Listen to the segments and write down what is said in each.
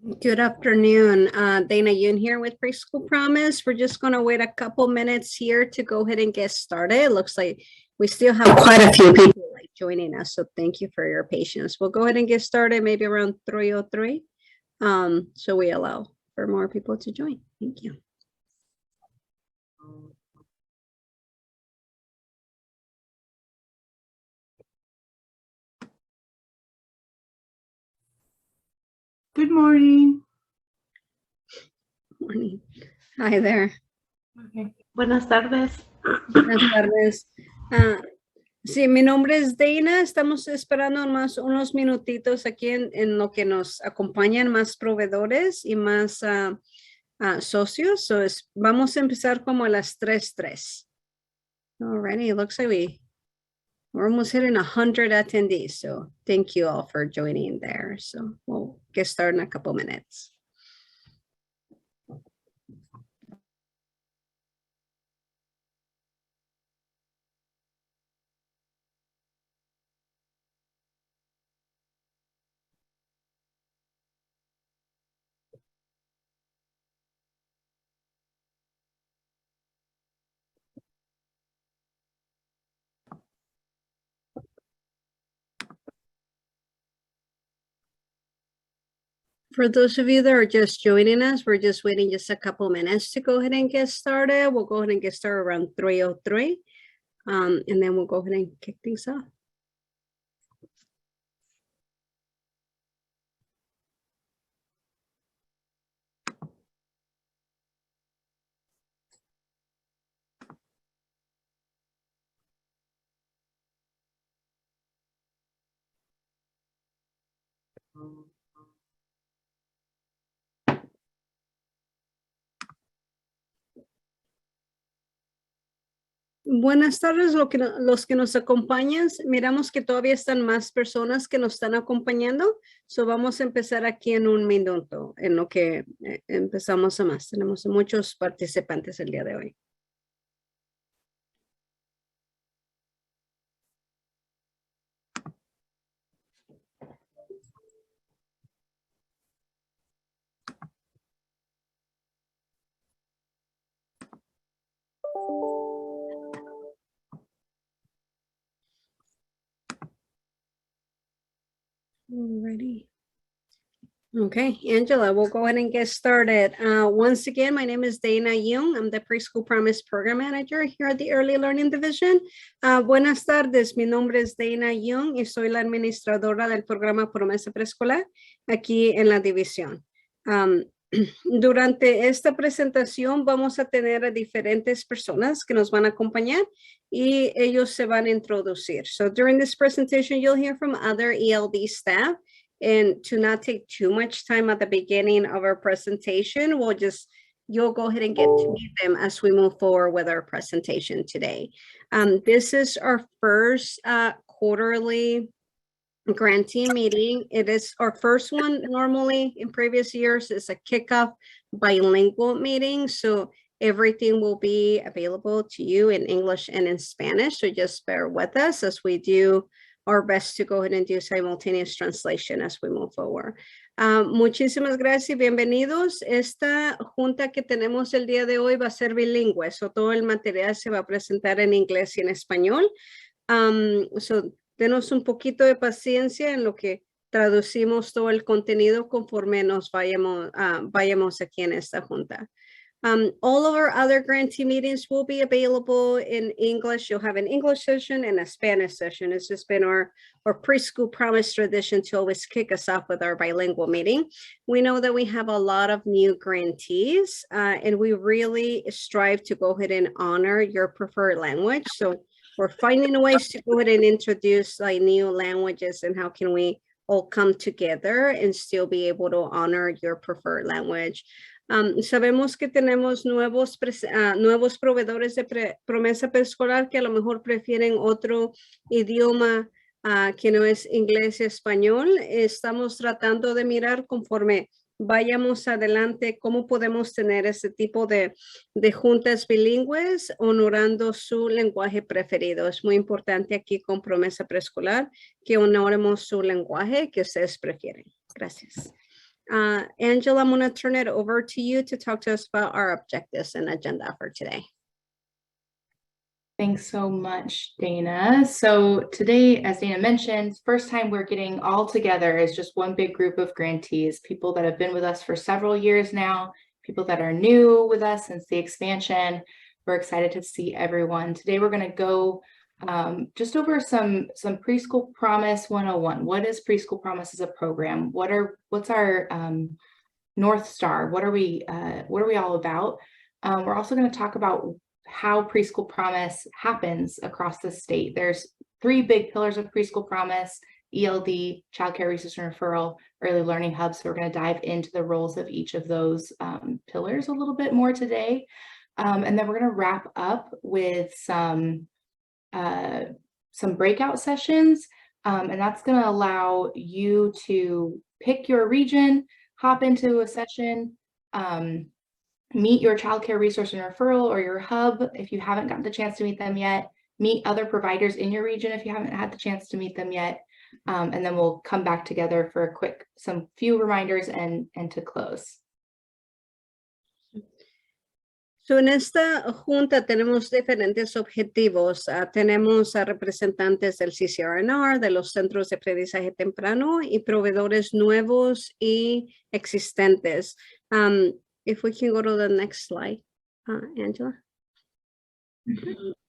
Good afternoon. Dana Yoon here with Preschool Promise. We're just going to wait a couple minutes here to go ahead and get started. It looks like we still have quite a few people joining us, so thank you for your patience. We'll go ahead and get started maybe around 3:03. So we allow for more people to join. Thank you. Good morning. Morning. Hi there. Okay. Buenas tardes. Buenas tardes. Sí, mi nombre es Dana. Estamos esperando más unos minutitos aquí en lo que nos acompañan más proveedores y más socios. So vamos a empezar como a las 3:03. Alrighty, it looks like we're almost hitting 100 attendees. So thank you all for joining there. So we'll get started in a couple minutes. For those of you that are just joining us, we're just waiting just a couple minutes to go ahead and get started. We'll go ahead and get started around 3:03. And then we'll go ahead and kick things off. Buenas tardes, los que nos acompañan. Miramos que todavía están más personas que nos están acompañando. So vamos a empezar aquí en un minuto, en lo que empezamos a más. Tenemos muchos participantes el día de hoy. Alrighty. Okay, Angela, we'll go ahead and get started. Once again, my name is Dana Young. I'm the Preschool Promise Program Manager here at the Early Learning Division. Buenas tardes, mi nombre es Dana Young y soy la administradora del programa Promesa Preescolar aquí en la división. Durante esta presentación vamos a tener a diferentes personas que nos van a acompañar y ellos se van a introducir. So during this presentation, you'll hear from other ELD staff. And to not take too much time at the beginning of our presentation, you'll go ahead and get to meet them as we move forward with our presentation today. This is our first quarterly grantee meeting. It is our first one. Normally in previous years, it's a kickoff bilingual meeting. So everything will be available to you in English and in Spanish. So just bear with us as we do our best to go ahead and do simultaneous translation as we move forward. Muchísimas gracias y bienvenidos. Esta junta que tenemos el día de hoy va a ser bilingüe. So todo el material se va a presentar en inglés y en español. So denos un poquito de paciencia en lo que traducimos todo el contenido conforme nos vayamos aquí en esta junta. All of our other grantee meetings will be available in English. You'll have an English session and a Spanish session. It's just been our Preschool Promise tradition to always kick us off with our bilingual meeting. We know that we have a lot of new grantees and we really strive to go ahead and honor your preferred language. So we're finding ways to go ahead and introduce like new languages and how can we all come together and still be able to honor your preferred language. Sabemos que tenemos nuevos proveedores de promesa preescolar que a lo mejor prefieren otro idioma que no es inglés y español. Estamos tratando de mirar conforme vayamos adelante cómo podemos tener ese tipo de juntas bilingües honorando su lenguaje preferido. Es muy importante aquí con promesa preescolar que honoremos su lenguaje que ustedes prefieren. Gracias. Angela, I'm going to turn it over to you to talk to us about our objectives and agenda for today. Thanks so much, Dana. So today, as Dana mentioned, first time we're getting all together as just one big group of grantees, people that have been with us for several years now, people that are new with us since the expansion. We're excited to see everyone. Today, we're going to go just over some Preschool Promise 101. What is Preschool Promise as a program? What's our North Star? What are we all about? We're also going to talk about how Preschool Promise happens across the state. There's 3 big pillars of Preschool Promise: ELD, Childcare Resource and Referral, Early Learning Hub. So we're going to dive into the roles of each of those pillars a little bit more today. And then we're going to wrap up with some breakout sessions. And that's going to allow you to pick your region, hop into a session, meet your childcare resource and referral or your hub if you haven't gotten the chance to meet them yet, meet other providers in your region if you haven't had the chance to meet them yet, and then we'll come back together for a quick, few reminders and to close. So en esta junta tenemos diferentes objetivos. Tenemos a representantes del CCRNR, de los centros de aprendizaje temprano y proveedores nuevos y existentes. If we can go to the next slide, Angela.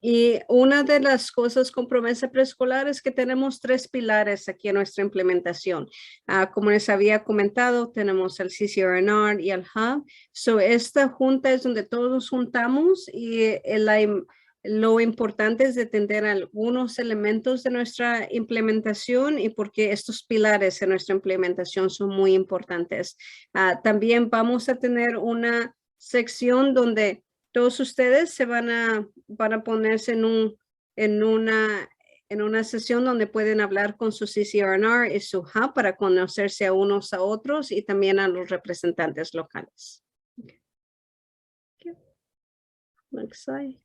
Y una de las cosas con promesa preescolar es que tenemos 3 pilares aquí en nuestra implementación. Como les había comentado, tenemos el CCRNR y el Hub. So esta junta es donde todos nos juntamos y lo importante es entender algunos elementos de nuestra implementación y porque estos pilares en nuestra implementación son muy importantes. También vamos a tener una sección donde todos ustedes se van a ponerse en una sesión donde pueden hablar con su CCRNR y su Hub para conocerse a unos a otros y también a los representantes locales. Okay. Next slide.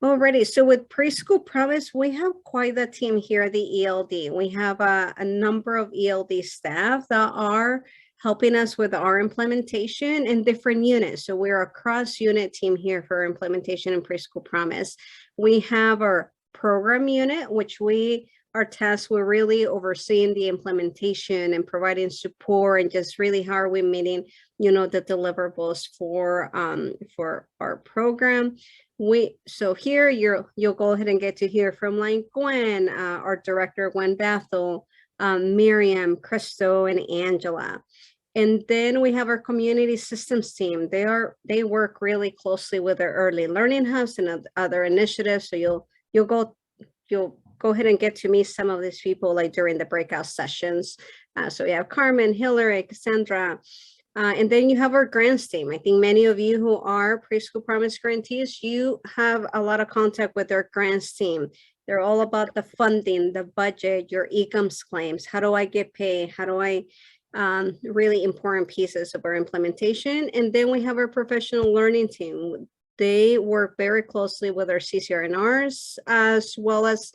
Alrighty, so with Preschool Promise, we have quite a team here at the ELD. We have a number of ELD staff that are helping us with our implementation in different units. So we're a cross-unit team here for implementation in Preschool Promise. We have our program unit, which we are tasked with really overseeing the implementation and providing support and just really how are we meeting, the deliverables for our program. So here you'll go ahead and get to hear from like Gwen, our director, Gwen Bethel, Miriam, Christo, and Angela. And then we have our community systems team. They work really closely with our early learning hubs and other initiatives. So you'll go ahead and get to meet some of these people like during the breakout sessions. So we have Carmen, Hillary, Cassandra, and then you have our grants team. I think many of you who are Preschool Promise grantees, you have a lot of contact with our grants team. They're all about the funding, the budget, your ECOMS claims. How do I get paid? How do I really important pieces of our implementation. And then we have our professional learning team. They work very closely with our CCRNRs as well as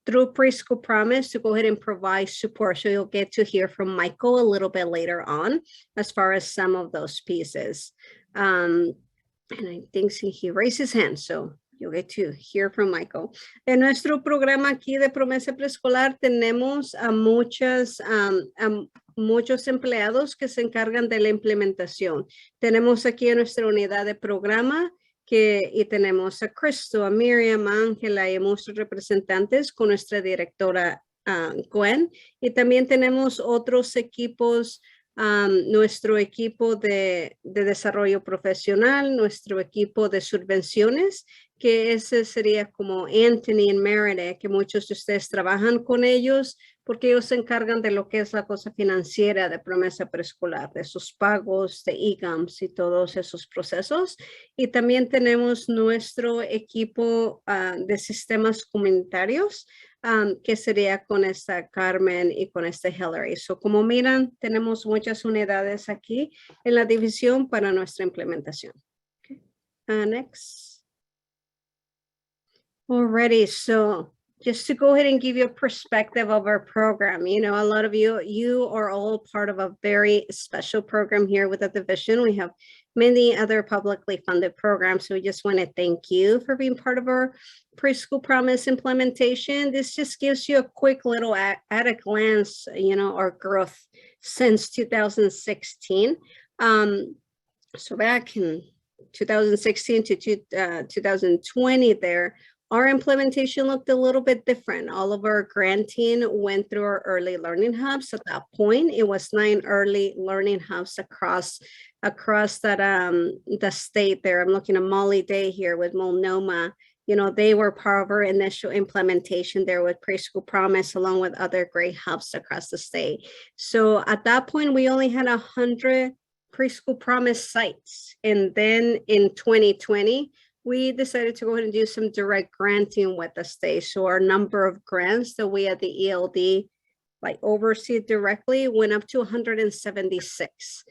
through Preschool Promise to go ahead and provide support. So you'll get to hear from Michael a little bit later on as far as some of those pieces. And I think he raised his hand, so you'll get to hear from Michael. En nuestro programa aquí de promesa preescolar tenemos a muchos empleados que se encargan de la implementación. Tenemos aquí en nuestra unidad de programa y tenemos a Cristo, a Miriam, a Ángela y a muchos representantes con nuestra directora Gwen. Y también tenemos otros equipos, nuestro equipo de desarrollo profesional, nuestro equipo de subvenciones, que ese sería como Anthony y Meredith, que muchos de ustedes trabajan con ellos porque ellos se encargan de lo que es la cosa financiera de promesa preescolar, de sus pagos, de ECOMS y todos esos procesos. Y también tenemos nuestro equipo de sistemas comunitarios, que sería con esta Carmen y con esta Hillary. So, como miran, tenemos muchas unidades aquí en la división para nuestra implementación. Okay. Next. Alrighty, so just to go ahead and give you a perspective of our program. You know, a lot of you are all part of a very special program here with the division. We have many other publicly funded programs. So we just want to thank you for being part of our Preschool Promise implementation. This just gives you a quick little at a glance, you know, our growth since 2016. So back in 2016 to 2020 there, our implementation looked a little bit different. All of our granting went through our early learning hubs. At that point, it was 9 early learning hubs across that the state there. I'm looking at Molly Day here with Multnomah. You know, they were part of our initial implementation there with Preschool Promise, along with other great hubs across the state. So at that point, we only had 100 Preschool Promise sites. And then in 2020, we decided to go ahead and do some direct granting with the state. So our number of grants that we at the ELD like oversee directly went up to 176.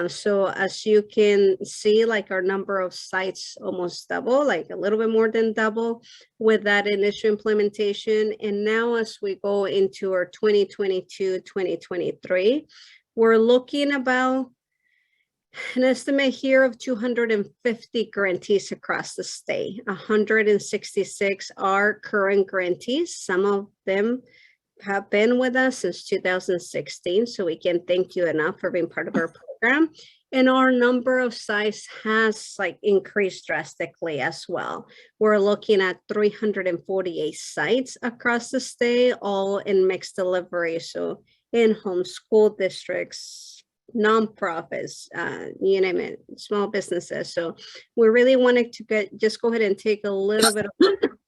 So as you can see, like our number of sites almost double, like a little bit more than double with that initial implementation. And now as we go into our 2022, 2023, we're looking about an estimate here of 250 grantees across the state. 166 are current grantees. Some of them have been with us since 2016, so we can thank you enough for being part of our program. And our number of sites has like increased drastically as well. We're looking at 348 sites across the state, all in mixed delivery, so in-home school districts, nonprofits, you name it, small businesses. So we really wanted to just go ahead and take a little bit of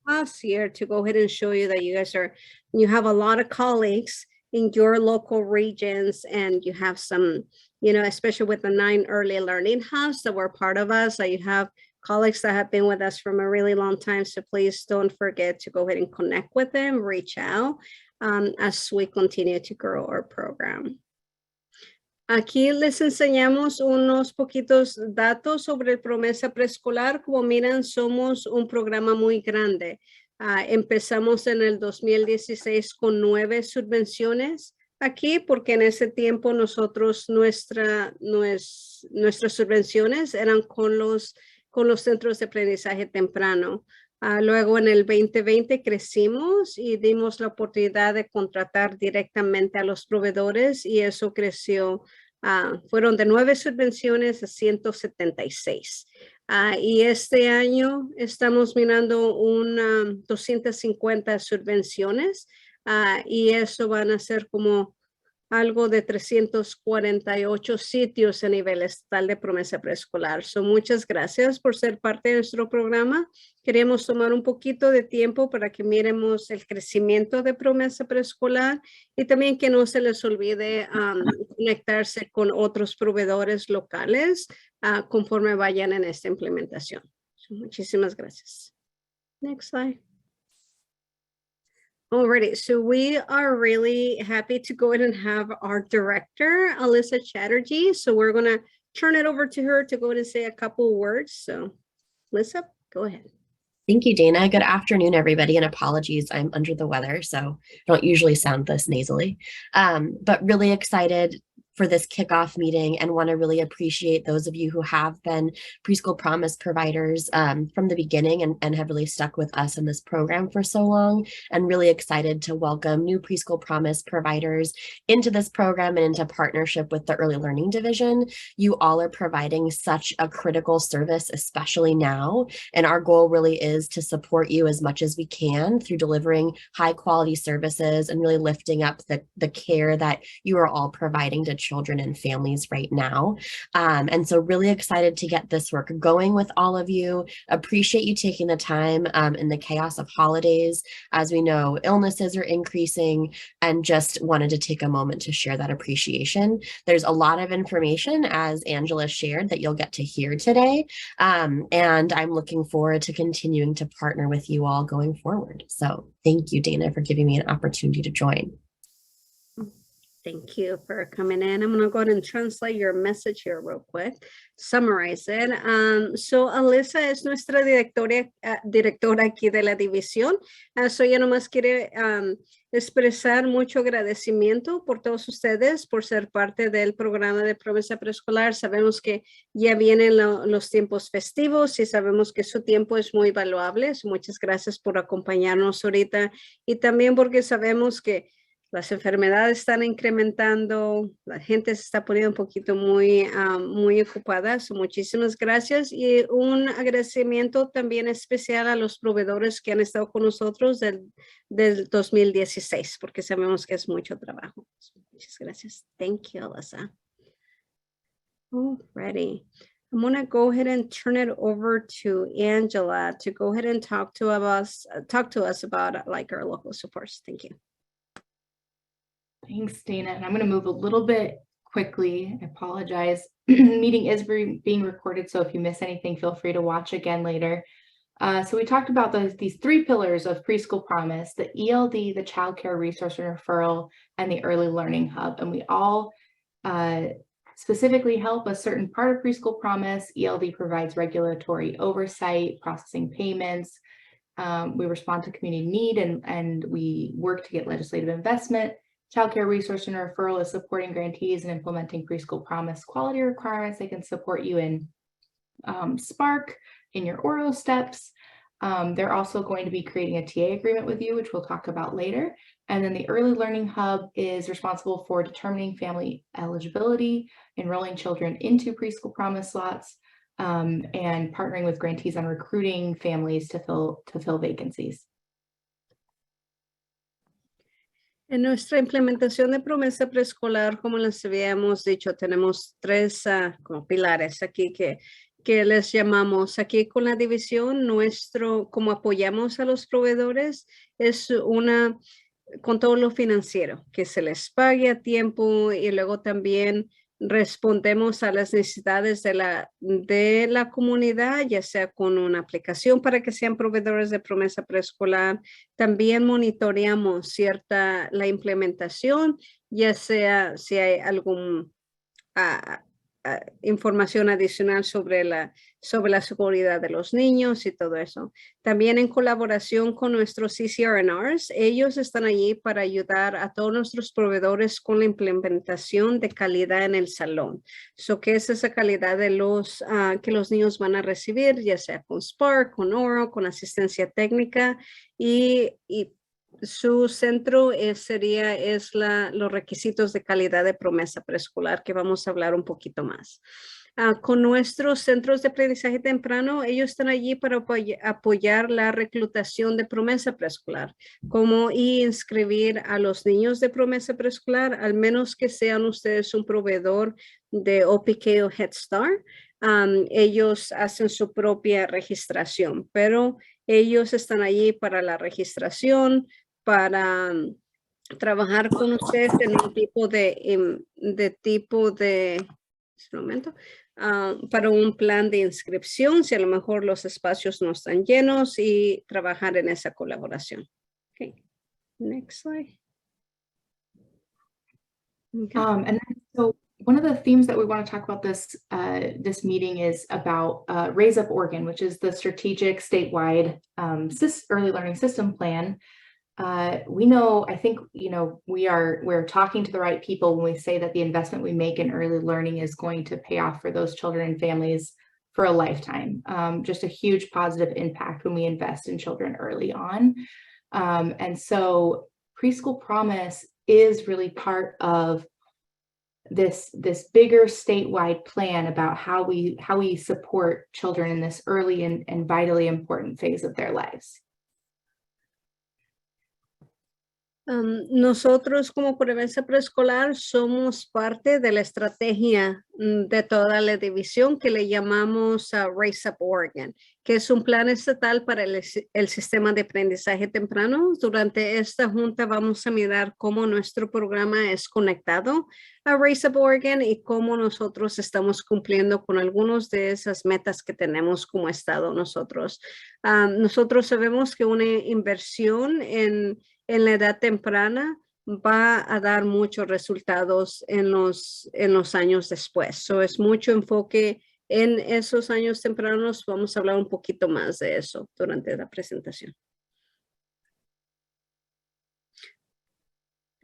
pause here to go ahead and show you that you have a lot of colleagues in your local regions, and you have some, you know, especially with the 9 early learning hubs that were part of us, that you have colleagues that have been with us from a really long time. So please don't forget to go ahead and connect with them, reach out as we continue to grow our program. Aquí les enseñamos unos poquitos datos sobre el Promesa Preescolar. Como miran, somos un programa muy grande. Empezamos en el 2016 con 9 subvenciones aquí, porque en ese tiempo nosotros, nuestras subvenciones eran con los centros de aprendizaje temprano. Luego en el 2020 crecimos y dimos la oportunidad de contratar directamente a los proveedores, y eso creció, fueron de 9 subvenciones a 176. Y este año estamos mirando 250 subvenciones, y eso van a ser como algo de 348 sitios a nivel estatal de Promesa Preescolar. So, muchas gracias por ser parte de nuestro programa. Queremos tomar un poquito de tiempo para que miremos el crecimiento de Promesa Preescolar, y también que no se les olvide conectarse con otros proveedores locales conforme vayan en esta implementación. So, muchísimas gracias. Next slide. Alrighty, so we are really happy to go ahead and have our director, Alyssa Chatterjee. So we're going to turn it over to her to go ahead and say a couple words. So Alyssa, go ahead. Thank you, Dana. Good afternoon, everybody, and apologies, I'm under the weather, so I don't usually sound this nasally, but really excited for this kickoff meeting, and want to really appreciate those of you who have been Preschool Promise providers from the beginning and have really stuck with us in this program for so long, and really excited to welcome new Preschool Promise providers into this program and into partnership with the Early Learning Division. You all are providing such a critical service, especially now, and our goal really is to support you as much as we can through delivering high quality services and really lifting up the care that you are all providing to children and families right now. And so really excited to get this work going with all of you. Appreciate you taking the time in the chaos of holidays. As we know, illnesses are increasing, and just wanted to take a moment to share that appreciation. There's a lot of information, as Angela shared, that you'll get to hear today. And I'm looking forward to continuing to partner with you all going forward. So thank you, Dana, for giving me an opportunity to join. Thank you for coming in. I'm going to go ahead and translate your message here real quick, summarize it. So Alyssa es nuestra directora aquí de la división. So ella nomás quiere expresar mucho agradecimiento por todos ustedes por ser parte del programa de promesa preescolar. Sabemos que ya vienen los tiempos festivos y sabemos que su tiempo es muy valuable. So muchas gracias por acompañarnos ahorita y también porque sabemos que las enfermedades están incrementando, la gente se está poniendo un poquito muy ocupada. So, muchísimas gracias y un agradecimiento también especial a los proveedores que han estado con nosotros del 2016, porque sabemos que es mucho trabajo. So, muchas gracias. Thank you, Alyssa. Alrighty. I'm going to go ahead and turn it over to Angela to go ahead and talk to us about like our local supports. Thank you. Thanks, Dana. And I'm going to move a little bit quickly. I apologize. Meeting is being recorded, so if you miss anything, feel free to watch again later. So we talked about these three pillars of Preschool Promise, the ELD, the Child Care Resource and Referral, and the Early Learning Hub. And we all specifically help a certain part of Preschool Promise. ELD provides regulatory oversight, processing payments. We respond to community need and we work to get legislative investment. Child Care Resource and Referral is supporting grantees and implementing Preschool Promise quality requirements. They can support you in Spark, in your oral steps. They're also going to be creating a TA agreement with you, which we'll talk about later. And then the Early Learning Hub is responsible for determining family eligibility, enrolling children into Preschool Promise slots, and partnering with grantees on recruiting families to fill vacancies. En nuestra implementación de promesa preescolar, como les habíamos dicho, tenemos tres como pilares aquí que les llamamos aquí con la división. Como apoyamos a los proveedores, es con todo lo financiero, que se les pague a tiempo y luego también respondemos a las necesidades de la comunidad, ya sea con una aplicación para que sean proveedores de promesa preescolar. También monitoreamos la implementación, ya sea si hay algún información adicional sobre la seguridad de los niños y todo eso. También en colaboración con nuestros CCRNRs, ellos están allí para ayudar a todos nuestros proveedores con la implementación de calidad en el salón. ¿Qué es esa calidad de que los niños van a recibir, ya sea con Spark, con Oro, con asistencia técnica y su centro es los requisitos de calidad de promesa preescolar, que vamos a hablar un poquito más. Con nuestros centros de aprendizaje temprano, ellos están allí para apoyar la reclutación de promesa preescolar, como inscribir a los niños de promesa preescolar, al menos que sean ustedes un proveedor de OPK o Head Start. Ellos hacen su propia registración, pero ellos están allí para la registración, para trabajar con ustedes en un para un plan de inscripción, si a lo mejor los espacios no están llenos y trabajar en esa colaboración. Okay, next slide. Okay. And then, so one of the themes that we want to talk about this meeting is about Raise Up Oregon, which is the strategic statewide early learning system plan. We know, I think, we're talking to the right people when we say that the investment we make in early learning is going to pay off for those children and families for a lifetime. Just a huge positive impact when we invest in children early on. And so Preschool Promise is really part of this bigger statewide plan about how we support children in this early and vitally important phase of their lives. Nosotros como promesa preescolar somos parte de la estrategia de toda la división que le llamamos Raise Up Oregon, que es un plan estatal para el sistema de aprendizaje temprano. Durante esta junta vamos a mirar cómo nuestro programa es conectado a Raise Up Oregon y cómo nosotros estamos cumpliendo con algunas de esas metas que tenemos como estado nosotros. Nosotros sabemos que una inversión en la edad temprana va a dar muchos resultados en los años después. So es mucho enfoque en esos años tempranos. Vamos a hablar un poquito más de eso durante la presentación.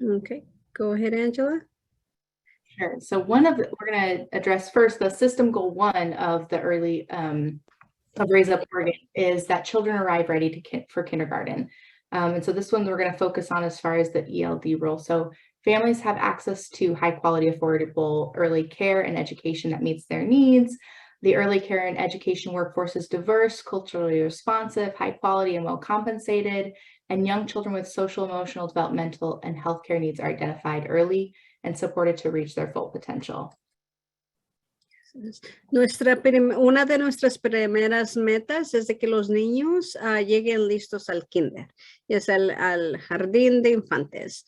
Okay, go ahead, Angela. Sure. So we're going to address first the system goal 1 of the early of Raise Up Oregon is that children arrive ready for kindergarten. And so this one we're going to focus on as far as the ELD role. So families have access to high quality, affordable early care and education that meets their needs. The early care and education workforce is diverse, culturally responsive, high quality, and well compensated. And young children with social, emotional, developmental, and healthcare needs are identified early and supported to reach their full potential. Una de nuestras primeras metas es de que los niños lleguen listos al kinder, es al jardín de infantes.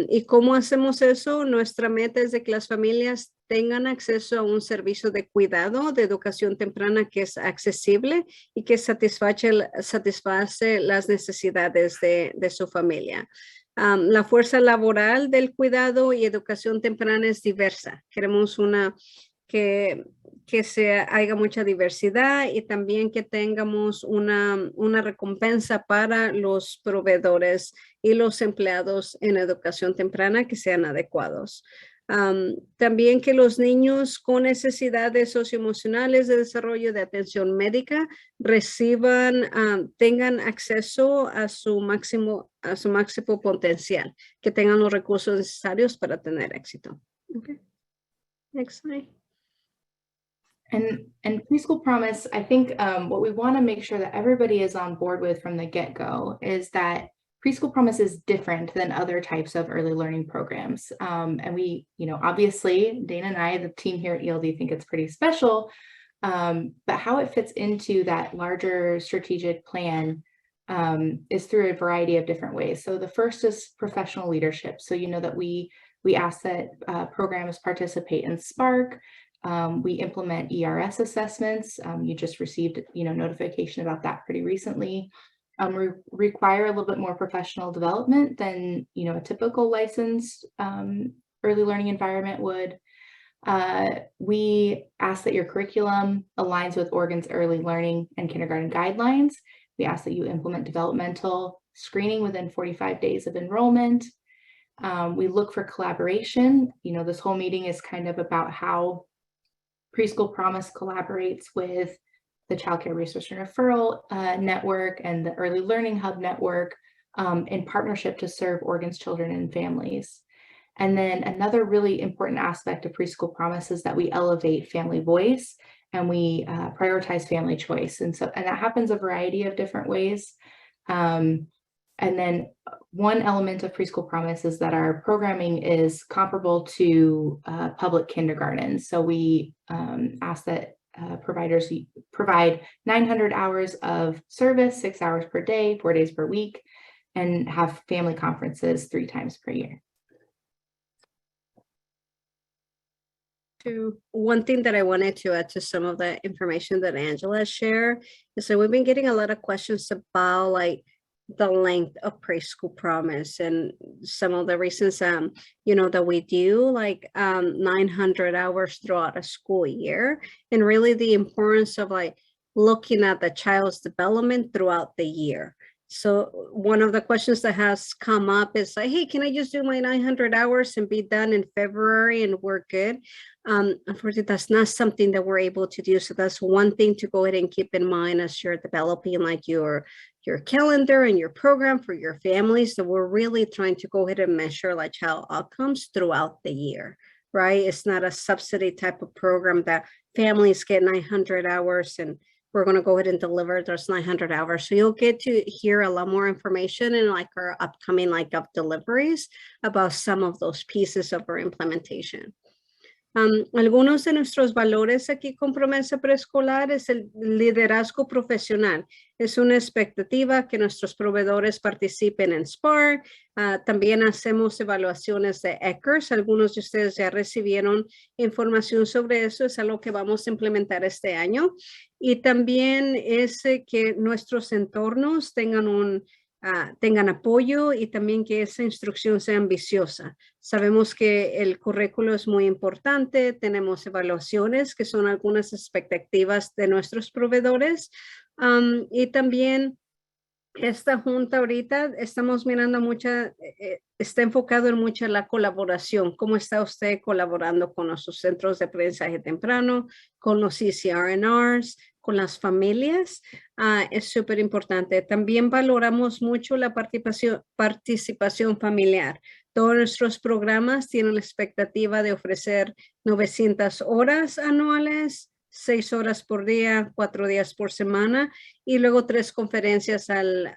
¿Y cómo hacemos eso? Nuestra meta es de que las familias tengan acceso a un servicio de cuidado, de educación temprana que es accesible y que satisface las necesidades de su familia. La fuerza laboral del cuidado y educación temprana es diversa. Queremos que haya mucha diversidad y también que tengamos una recompensa para los proveedores y los empleados en educación temprana que sean adecuados. También que los niños con necesidades socioemocionales de desarrollo de atención médica tengan acceso a su máximo potencial, que tengan los recursos necesarios para tener éxito. Okay. Next slide. And Preschool Promise, I think what we want to make sure that everybody is on board with from the get-go is that Preschool Promise is different than other types of early learning programs. And we, obviously, Dana and I, the team here at ELD, think it's pretty special, but how it fits into that larger strategic plan is through a variety of different ways. So the first is professional leadership. So that we ask that programs participate in Spark. We implement ERS assessments. You just received, notification about that pretty recently. We require a little bit more professional development than, a typical licensed early learning environment would. We ask that your curriculum aligns with Oregon's early learning and kindergarten guidelines. We ask that you implement developmental screening within 45 days of enrollment. We look for collaboration. This whole meeting is kind of about how Preschool Promise collaborates with the Child Care Resource and Referral Network and the Early Learning Hub Network in partnership to serve Oregon's children and families. And then another really important aspect of Preschool Promise is that we elevate family voice and we prioritize family choice. And that happens a variety of different ways. And then one element of Preschool Promise is that our programming is comparable to public kindergarten. So we ask that providers provide 900 hours of service, 6 hours per day, 4 days per week, and have family conferences 3 times per year. One thing that I wanted to add to some of the information that Angela shared is that we've been getting a lot of questions about the length of Preschool Promise and some of the reasons, that we do 900 hours throughout a school year, and really the importance of looking at the child's development throughout the year. So one of the questions that has come up is hey, can I just do my 900 hours and be done in February and we're good? Unfortunately, that's not something that we're able to do. So that's one thing to go ahead and keep in mind as you're developing your calendar and your program for your family. So we're really trying to go ahead and measure child outcomes throughout the year, right? It's not a subsidy type of program that families get 900 hours and we're going to go ahead and deliver those 900 hours. So you'll get to hear a lot more information in our upcoming up deliveries about some of those pieces of our implementation. Algunos de nuestros valores aquí con Promesa Preescolar es el liderazgo profesional. Es una expectativa que nuestros proveedores participen en Spark. También hacemos evaluaciones de ECRS. Algunos de ustedes ya recibieron información sobre eso. Es algo que vamos a implementar este año. Y también es que nuestros entornos tengan un tengan apoyo y también que esa instrucción sea ambiciosa. Sabemos que el currículo es muy importante, tenemos evaluaciones que son algunas expectativas de nuestros proveedores y también esta junta ahorita estamos mirando está enfocado en mucha la colaboración. ¿Cómo está usted colaborando con nuestros centros de aprendizaje temprano, con los CCR&Rs, con las familias? Es súper importante. También valoramos mucho la participación familiar. Todos nuestros programas tienen la expectativa de ofrecer 900 horas anuales, 6 horas por día, 4 días por semana y luego 3 conferencias al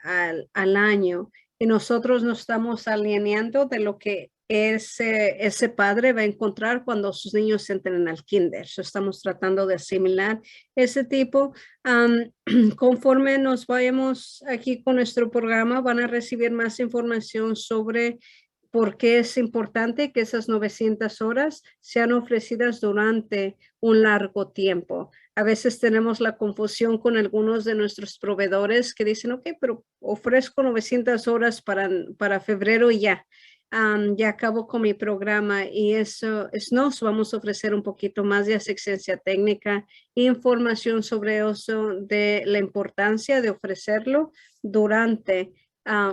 año. Y nosotros nos estamos alineando de lo que ese padre va a encontrar cuando sus niños entren al kinder. So, estamos tratando de asimilar ese tipo. Conforme nos vayamos aquí con nuestro programa, van a recibir más información sobre por qué es importante que esas 900 horas sean ofrecidas durante un largo tiempo. A veces tenemos la confusión con algunos de nuestros proveedores que dicen, ok, pero ofrezco 900 horas para febrero y ya. Ya acabo con mi programa y nos vamos a ofrecer un poquito más de asistencia técnica, información sobre eso, de la importancia de ofrecerlo durante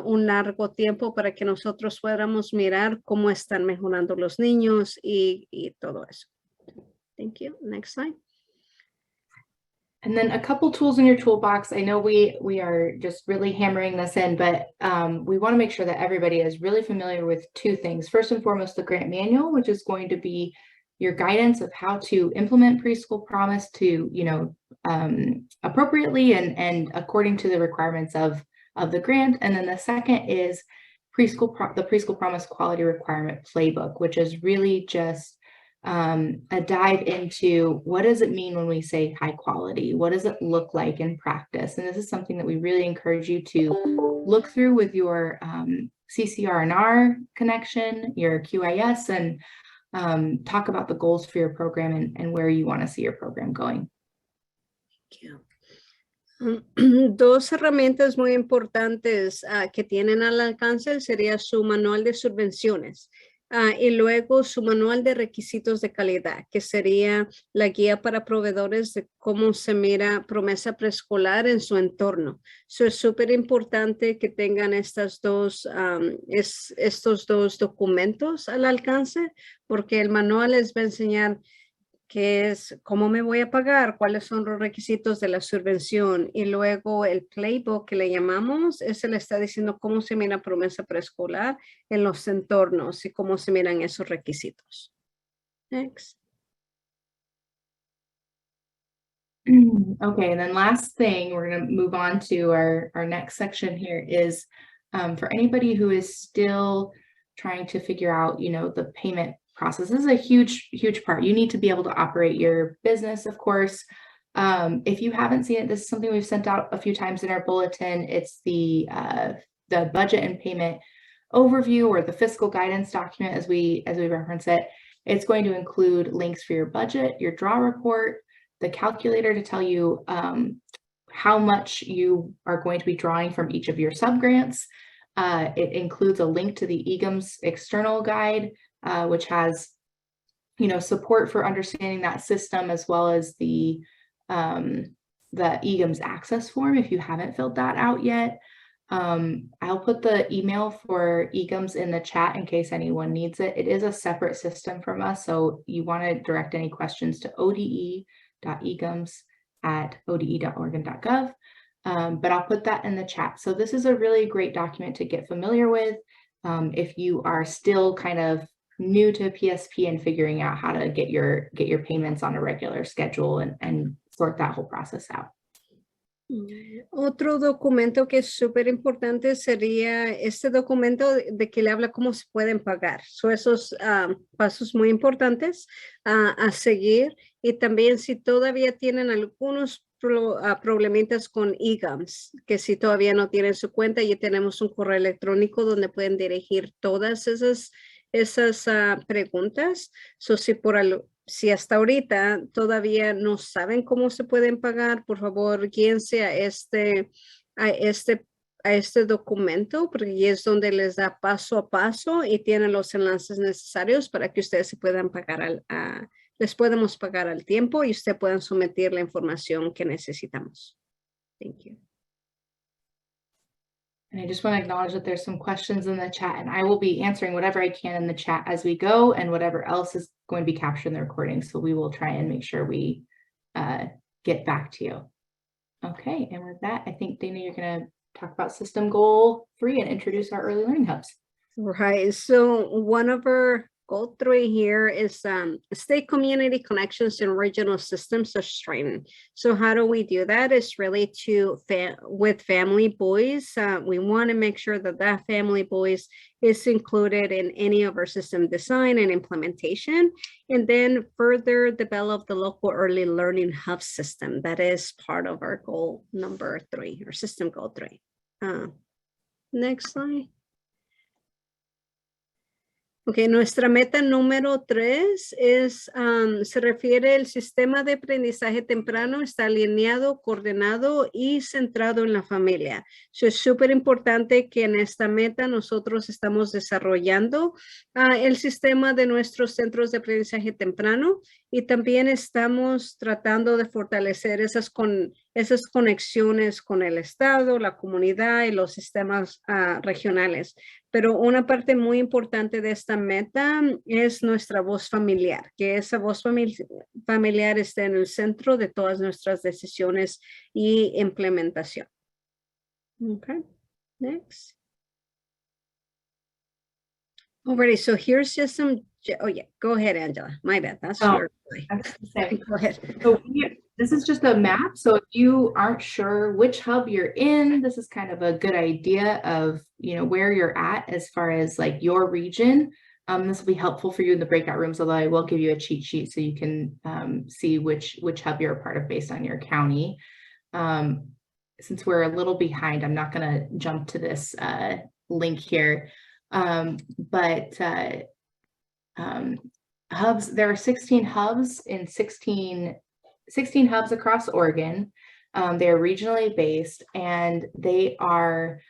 un largo tiempo para que nosotros podamos mirar cómo están mejorando los niños y todo eso. Thank you. Next slide. And then a couple tools in your toolbox. I know we are just really hammering this in, but we want to make sure that everybody is really familiar with 2 things. First and foremost, the grant manual, which is going to be your guidance of how to implement preschool promise to, appropriately and according to the requirements of the grant. And then the second is the preschool promise quality requirement playbook, which is really just a dive into what does it mean when we say high quality? What does it look like in practice? And this is something that we really encourage you to look through with your CCR&R connection, your QIS, and talk about the goals for your program and where you want to see your program going. Thank you. 2 herramientas muy importantes que tienen al alcance sería su manual de subvenciones y luego su manual de requisitos de calidad, que sería la guía para proveedores de cómo se mira promesa preescolar en su entorno. Es súper importante que tengan estos 2 documentos al alcance, porque el manual les va a enseñar que es cómo me voy a pagar, cuáles son los requisitos de la subvención y luego el playbook que le llamamos, ese le está diciendo cómo se mira promesa preescolar en los entornos y cómo se miran esos requisitos. Next. Okay, and then last thing, we're going to move on to our next section here is for anybody who is still trying to figure out, the payment process. This is a huge part. You need to be able to operate your business, of course. If you haven't seen it, this is something we've sent out a few times in our bulletin. It's the budget and payment overview, or the fiscal guidance document as we reference it. It's going to include links for your budget, your draw report, the calculator to tell you how much you are going to be drawing from each of your subgrants. It includes a link to the EGMS external guide, which has, support for understanding that system, as well as the EGMS access form if you haven't filled that out yet. I'll put the email for EGMS in the chat in case anyone needs it. It is a separate system from us, so you want to direct any questions to ode.egems@ode.oregon.gov. But I'll put that in the chat. So this is a really great document to get familiar with if you are still kind of new to PSP and figuring out how to get your payments on a regular schedule and sort that whole process out. Otro documento que es súper importante sería este documento de que le habla cómo se pueden pagar. Esos pasos muy importantes a seguir, y también si todavía tienen algunos problemitas con EGMS, que si todavía no tienen su cuenta, ya tenemos un correo electrónico donde pueden dirigir todas esas preguntas. Si hasta ahorita todavía no saben cómo se pueden pagar, por favor, guíense a este este documento, porque ahí es donde les da paso a paso y tienen los enlaces necesarios para que ustedes se puedan pagar les podemos pagar al tiempo y ustedes puedan someter la información que necesitamos. Thank you. And I just want to acknowledge that there's some questions in the chat, and I will be answering whatever I can in the chat as we go, and whatever else is going to be captured in the recording. So we will try and make sure we get back to you. Okay, and with that, I think, Dana, you're going to talk about system goal 3 and introduce our early learning hubs. Right, so one of our goal 3 here is state community connections and regional systems of training. So how do we do that? It's really with family voice. We want to make sure that that family voice is included in any of our system design and implementation, and then further develop the local early learning hub system. That is part of our goal number 3, or system goal 3. Next slide. Ok, nuestra meta número 3 es, se refiere al sistema de aprendizaje temprano, está alineado, coordinado y centrado en la familia. So, es súper importante que en esta meta nosotros estamos desarrollando el sistema de nuestros centros de aprendizaje temprano y también estamos tratando de fortalecer esas conexiones con el Estado, la comunidad y los sistemas regionales. Pero una parte muy importante de esta meta es nuestra voz familiar, que esa voz familiar esté en el centro de todas nuestras decisiones y implementación. Okay, next. Alrighty, so here's just some, oh yeah, go ahead, Angela. My bad, that's your play. Go ahead. So this is just a map. So if you aren't sure which hub you're in, this is kind of a good idea of, where you're at as far as like your region. This will be helpful for you in the breakout rooms, although I will give you a cheat sheet so you can see which hub you're a part of based on your county. Since we're a little behind, I'm not going to jump to this link here. But hubs, there are 16 hubs in 16 hubs across Oregon. They're regionally based, and they are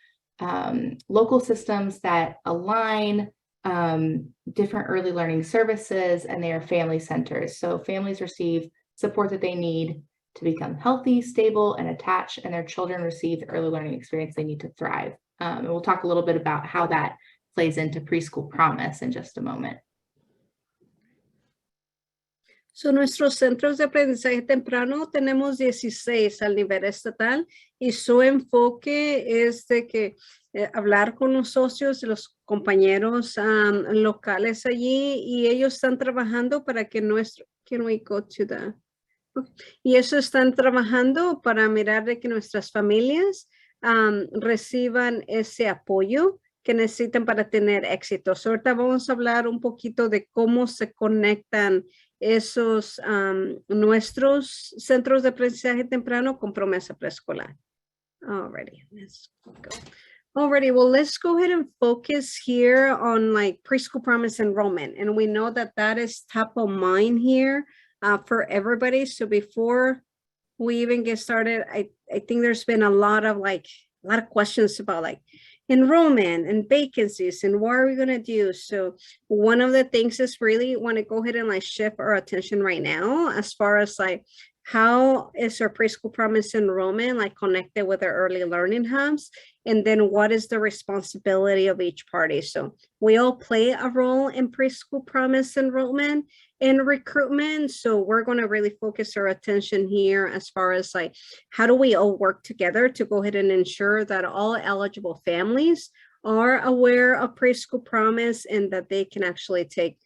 local systems that align different early learning services, and they are family centers. So families receive support that they need to become healthy, stable, and attached, and their children receive the early learning experience they need to thrive. And we'll talk a little bit about how that plays into preschool promise in just a moment. So, nuestros centros de aprendizaje temprano tenemos 16 al nivel estatal y su enfoque es de que hablar con los socios y los compañeros locales allí, y ellos están trabajando para que can we go to the, okay. Y eso están trabajando para mirar de que nuestras familias reciban ese apoyo que necesitan para tener éxito. So, ahorita vamos a hablar un poquito de cómo se conectan esos nuestros centros de aprendizaje temprano con promesa preescolar. Alrighty, let's go. Alrighty, well, let's go ahead and focus here on like preschool promise enrollment. And we know that that is top of mind here for everybody. So before we even get started, I think there's been a lot of questions about like enrollment and vacancies and what are we going to do. So one of the things is really want to go ahead and like shift our attention right now as far as like how is our preschool promise enrollment like connected with our early learning hubs, and then what is the responsibility of each party. So we all play a role in preschool promise enrollment and recruitment. So we're going to really focus our attention here as far as like, how do we all work together to go ahead and ensure that all eligible families are aware of preschool promise and that they can actually take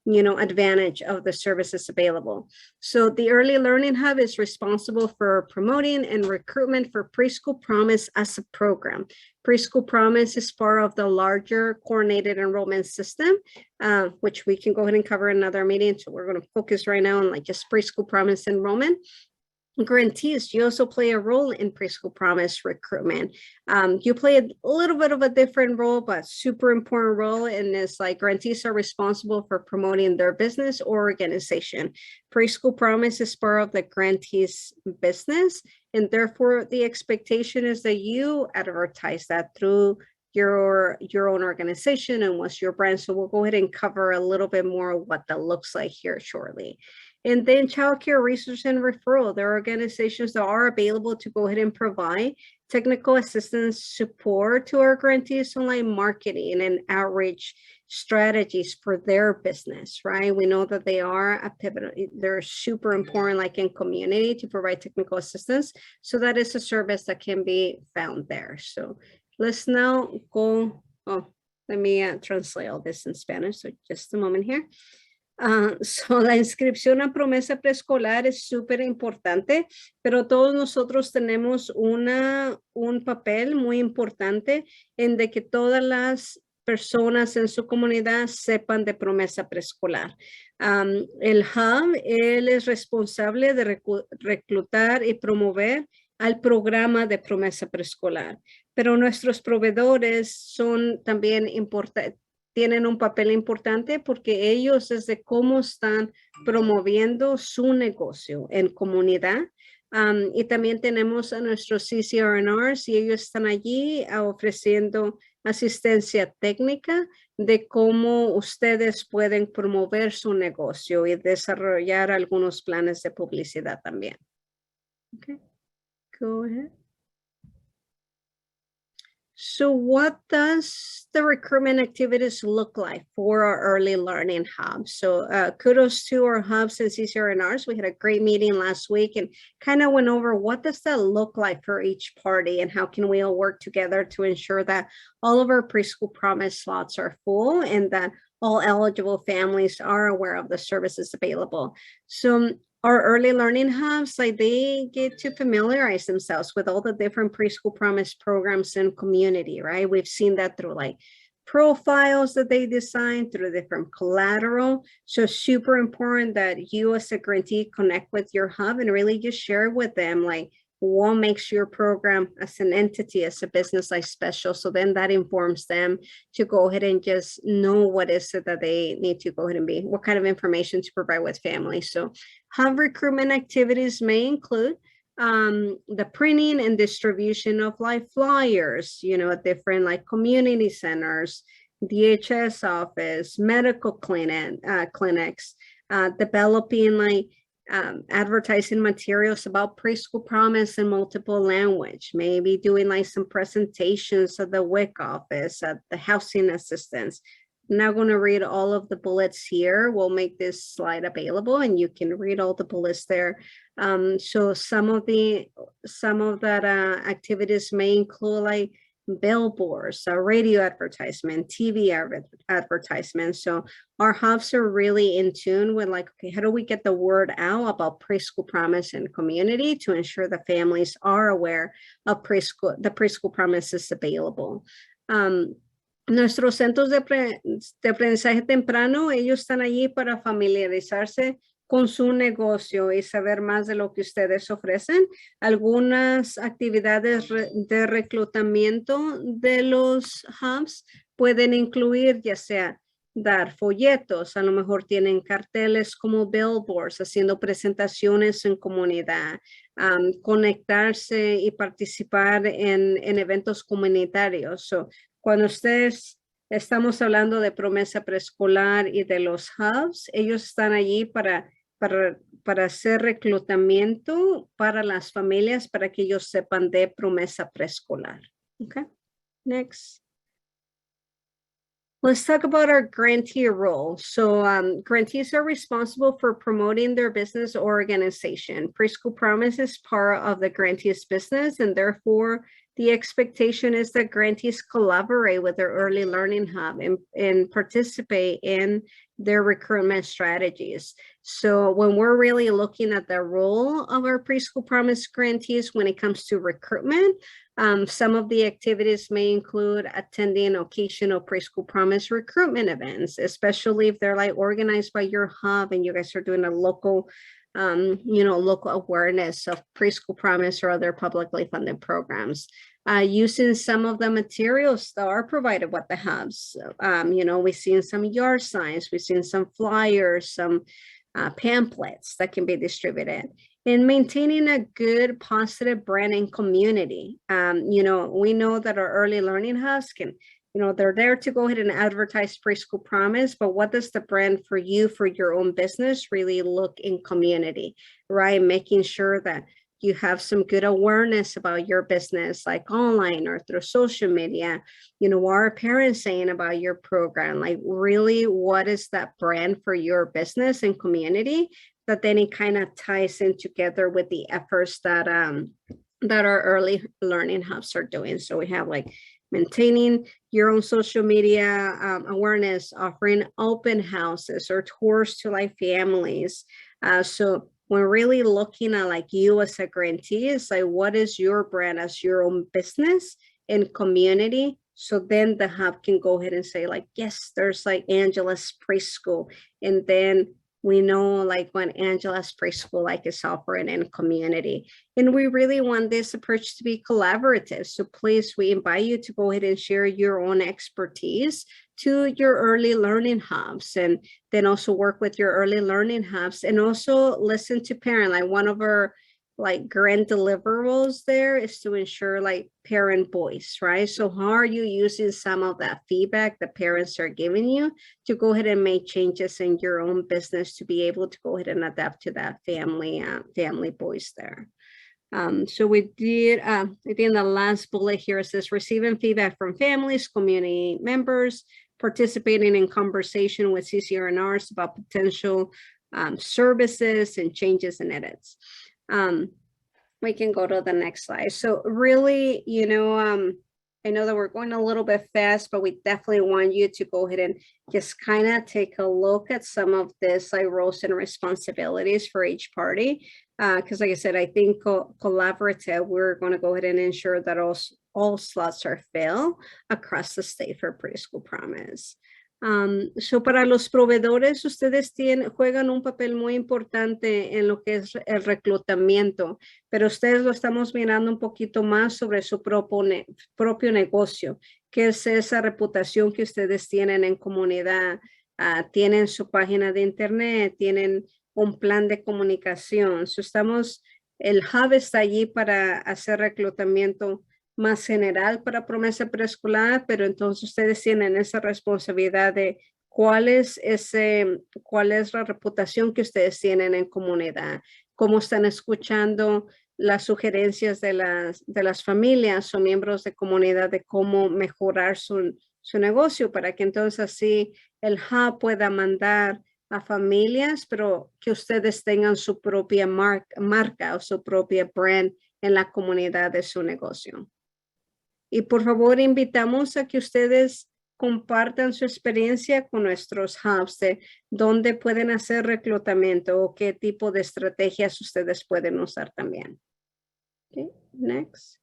advantage of the services available. So the Early Learning Hub is responsible for promoting and recruitment for Preschool Promise as a program. Preschool Promise is part of the larger coordinated enrollment system, which we can go ahead and cover in another meeting. So we're going to focus right now on like just Preschool Promise enrollment. Grantees, you also play a role in preschool promise recruitment. You play a little bit of a different role, but super important role. And it's like grantees are responsible for promoting their business or organization. Preschool promise is part of the grantees business. And therefore, the expectation is that you advertise that through your own organization and what's your brand. So we'll go ahead and cover a little bit more of what that looks like here shortly. And then childcare research and referral. There are organizations that are available to go ahead and provide technical assistance support to our grantees online marketing and outreach strategies for their business, right? We know that they are a pivotal, they're super important, like in community, to provide technical assistance. So that is a service that can be found there. So let's now go, let me translate all this in Spanish. So just a moment here. So la inscripción a promesa preescolar es súper importante, pero todos nosotros tenemos un papel muy importante en de que todas las personas en su comunidad sepan de promesa preescolar. El hub, él es responsable de reclutar y promover al programa de promesa preescolar, pero nuestros proveedores son también importantes. Tienen un papel importante porque ellos desde cómo están promoviendo su negocio en comunidad. Y también tenemos a nuestros CCRNRs y ellos están allí ofreciendo asistencia técnica de cómo ustedes pueden promover su negocio y desarrollar algunos planes de publicidad también. Okay, go ahead. So what does the recruitment activities look like for our early learning hub? So kudos to our hubs and CCRNRs. We had a great meeting last week and kind of went over what does that look like for each party and how can we all work together to ensure that all of our preschool promise slots are full and that all eligible families are aware of the services available. So our early learning hubs, like they get to familiarize themselves with all the different preschool promise programs and community, right? We've seen that through like profiles that they design, through different collateral. So super important that you as a grantee connect with your hub and really just share with them like what makes your program as an entity, as a business like special. So then that informs them to go ahead and just know what is it that they need to go ahead and be, what kind of information to provide with families. So hub recruitment activities may include the printing and distribution of like flyers, you know, at different like community centers, DHS office, medical clinics, developing like advertising materials about preschool promise in multiple language, maybe doing like some presentations at the WIC office, at the housing assistance. I'm not going to read all of the bullets here. We'll make this slide available and you can read all the bullets there. So some of that activities may include like billboards, radio advertisement, TV advertisement. So our hubs are really in tune with like, okay, how do we get the word out about preschool promise and community to ensure the families are aware of the preschool promises available. Nuestros centros de aprendizaje temprano, ellos están allí para familiarizarse con su negocio y saber más de lo que ustedes ofrecen. Algunas actividades de reclutamiento de los hubs pueden incluir ya sea dar folletos, a lo mejor tienen carteles como billboards, haciendo presentaciones en comunidad, conectarse y participar en eventos comunitarios. So, cuando ustedes estamos hablando de promesa preescolar y de los hubs, ellos están allí para hacer reclutamiento para las familias para que ellos sepan de promesa preescolar. Okay, next. Let's talk about our grantee role. So grantees are responsible for promoting their business or organization. Preschool Promise is part of the grantee's business, and therefore the expectation is that grantees collaborate with their early learning hub and participate in their recruitment strategies. So when we're really looking at the role of our Preschool Promise grantees when it comes to recruitment, some of the activities may include attending occasional Preschool Promise recruitment events, especially if they're like organized by your hub and you guys are doing a local local awareness of Preschool Promise or other publicly funded programs. Using some of the materials that are provided with the hubs. We've seen some yard signs, we've seen some flyers, some pamphlets that can be distributed, and maintaining a good, positive brand and community. You know, we know that our early learning hubs can, you know, they're there to go ahead and advertise Preschool Promise, but what does the brand for you, for your own business, really look in community, right? Making sure that you have some good awareness about your business, like online or through social media. You know, what are parents saying about your program? Like, really, what is that brand for your business and community? That then it kind of ties in together with the efforts that that our early learning hubs are doing. So we have like maintaining your own social media awareness, offering open houses or tours to like families. So when really looking at like you as a grantee, it's like, what is your brand as your own business and community? So then the hub can go ahead and say like, yes, there's like Angela's Preschool. And then we know like when Angela's Preschool like is offering in community. And we really want this approach to be collaborative. So please, we invite you to go ahead and share your own expertise to your early learning hubs, and then also work with your early learning hubs, and also listen to parent. Like one of our like grant deliverables there is to ensure like parent voice, right? So how are you using some of that feedback the parents are giving you to go ahead and make changes in your own business to be able to go ahead and adapt to that family voice there. So we did, I think the last bullet here says receiving feedback from families, community members, participating in conversation with CCRNRs about potential services and changes and edits. We can go to the next slide. So really, you know, I know that we're going a little bit fast, but we definitely want you to go ahead and just kind of take a look at some of this like roles and responsibilities for each party. Because like I said, I think collaborative, we're going to go ahead and ensure that all slots are filled across the state for Preschool Promise. So para los proveedores, ustedes juegan un papel muy importante en lo que es el reclutamiento, pero ustedes lo estamos mirando un poquito más sobre su propio negocio, que es esa reputación que ustedes tienen en comunidad, tienen su página de internet, tienen un plan de comunicación. So el hub está allí para hacer reclutamiento más general para promesa preescolar, pero entonces ustedes tienen esa responsabilidad de cuál es la reputación que ustedes tienen en comunidad, cómo están escuchando las sugerencias de las familias o miembros de comunidad de cómo mejorar su negocio, para que entonces así el hub pueda mandar a familias, pero que ustedes tengan su propia marca o su propia brand en la comunidad de su negocio. Y por favor, invitamos a que ustedes compartan su experiencia con nuestros hubs de dónde pueden hacer reclutamiento o qué tipo de estrategias ustedes pueden usar también. Okay, next.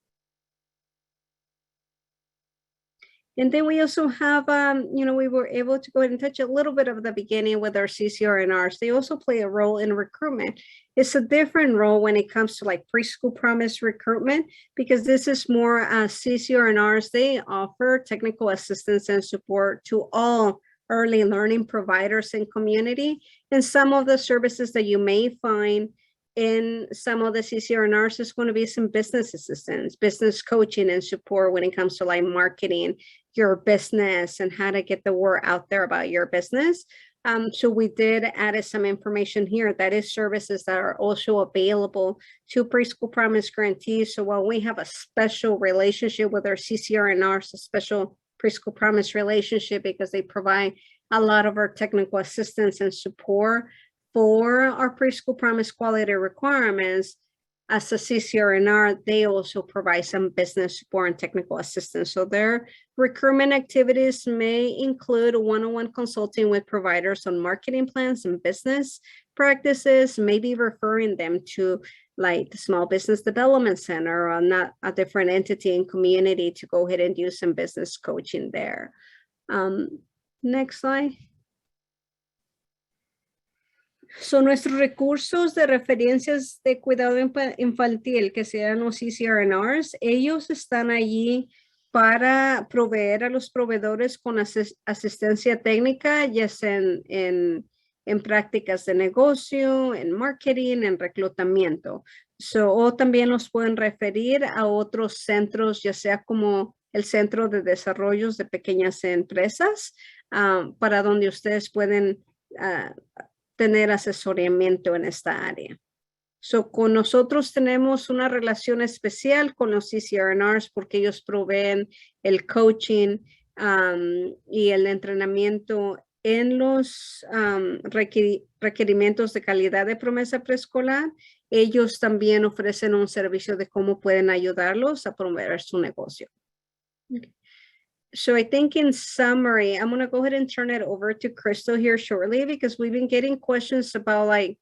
And then we also have, you know, we were able to go ahead and touch a little bit of the beginning with our CCRNRs. They also play a role in recruitment. It's a different role when it comes to like Preschool Promise recruitment, because this is more CCRNRs. They offer technical assistance and support to all early learning providers in community. And some of the services that you may find in some of the CCRNRs is going to be some business assistance, business coaching and support when it comes to like marketing your business and how to get the word out there about your business. So we did add some information here that is services that are also available to Preschool Promise grantees. So while we have a special relationship with our CCRNRs, a special Preschool Promise relationship, because they provide a lot of our technical assistance and support for our Preschool Promise quality requirements, as a CCRNR, they also provide some business support and technical assistance. So their recruitment activities may include one-on-one consulting with providers on marketing plans and business practices, maybe referring them to like the Small Business Development Center or not a different entity in community to go ahead and do some business coaching there. Next slide. Son nuestros recursos de referencias de cuidado infantil, que sean los CCRNRs. Ellos están allí para proveer a los proveedores con asistencia técnica, ya sea en en prácticas de negocio, en marketing, en reclutamiento. O también los pueden referir a otros centros, ya sea como el Centro de Desarrollos de Pequeñas Empresas, para donde ustedes pueden tener asesoramiento en esta área. Con nosotros tenemos una relación especial con los CCRNRs porque ellos proveen el coaching y el entrenamiento en los requerimientos de calidad de promesa preescolar. Ellos también ofrecen un servicio de cómo pueden ayudarlos a promover su negocio. Okay. So I think in summary, I'm going to go ahead and turn it over to Crystal here shortly because we've been getting questions about like,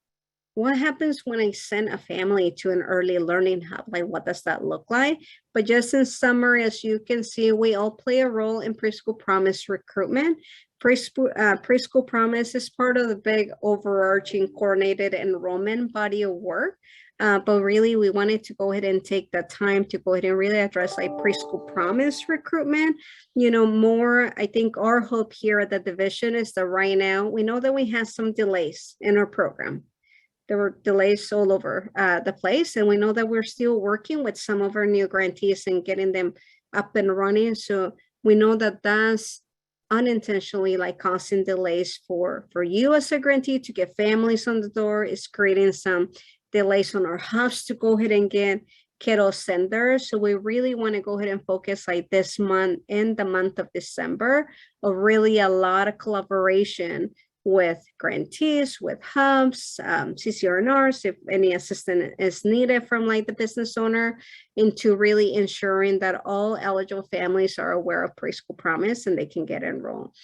what happens when I send a family to an early learning hub? Like, what does that look like? But just in summary, as you can see, we all play a role in Preschool Promise recruitment. Preschool Promise is part of the big overarching coordinated enrollment body of work. But really, we wanted to go ahead and take the time to go ahead and really address like Preschool Promise recruitment. You know, more, I think our hope here at the division is that right now, we know that we have some delays in our program. There were delays all over the place, and we know that we're still working with some of our new grantees and getting them up and running. So we know that that's unintentionally like causing delays for you as a grantee to get families on the door. It's creating some delays on our hubs to go ahead and get kiddo senders. So we really want to go ahead and focus like this month in the month of December of really a lot of collaboration with grantees, with hubs, CCRNRs, if any assistance is needed from like the business owner, into really ensuring that all eligible families are aware of Preschool Promise and they can get enrolled.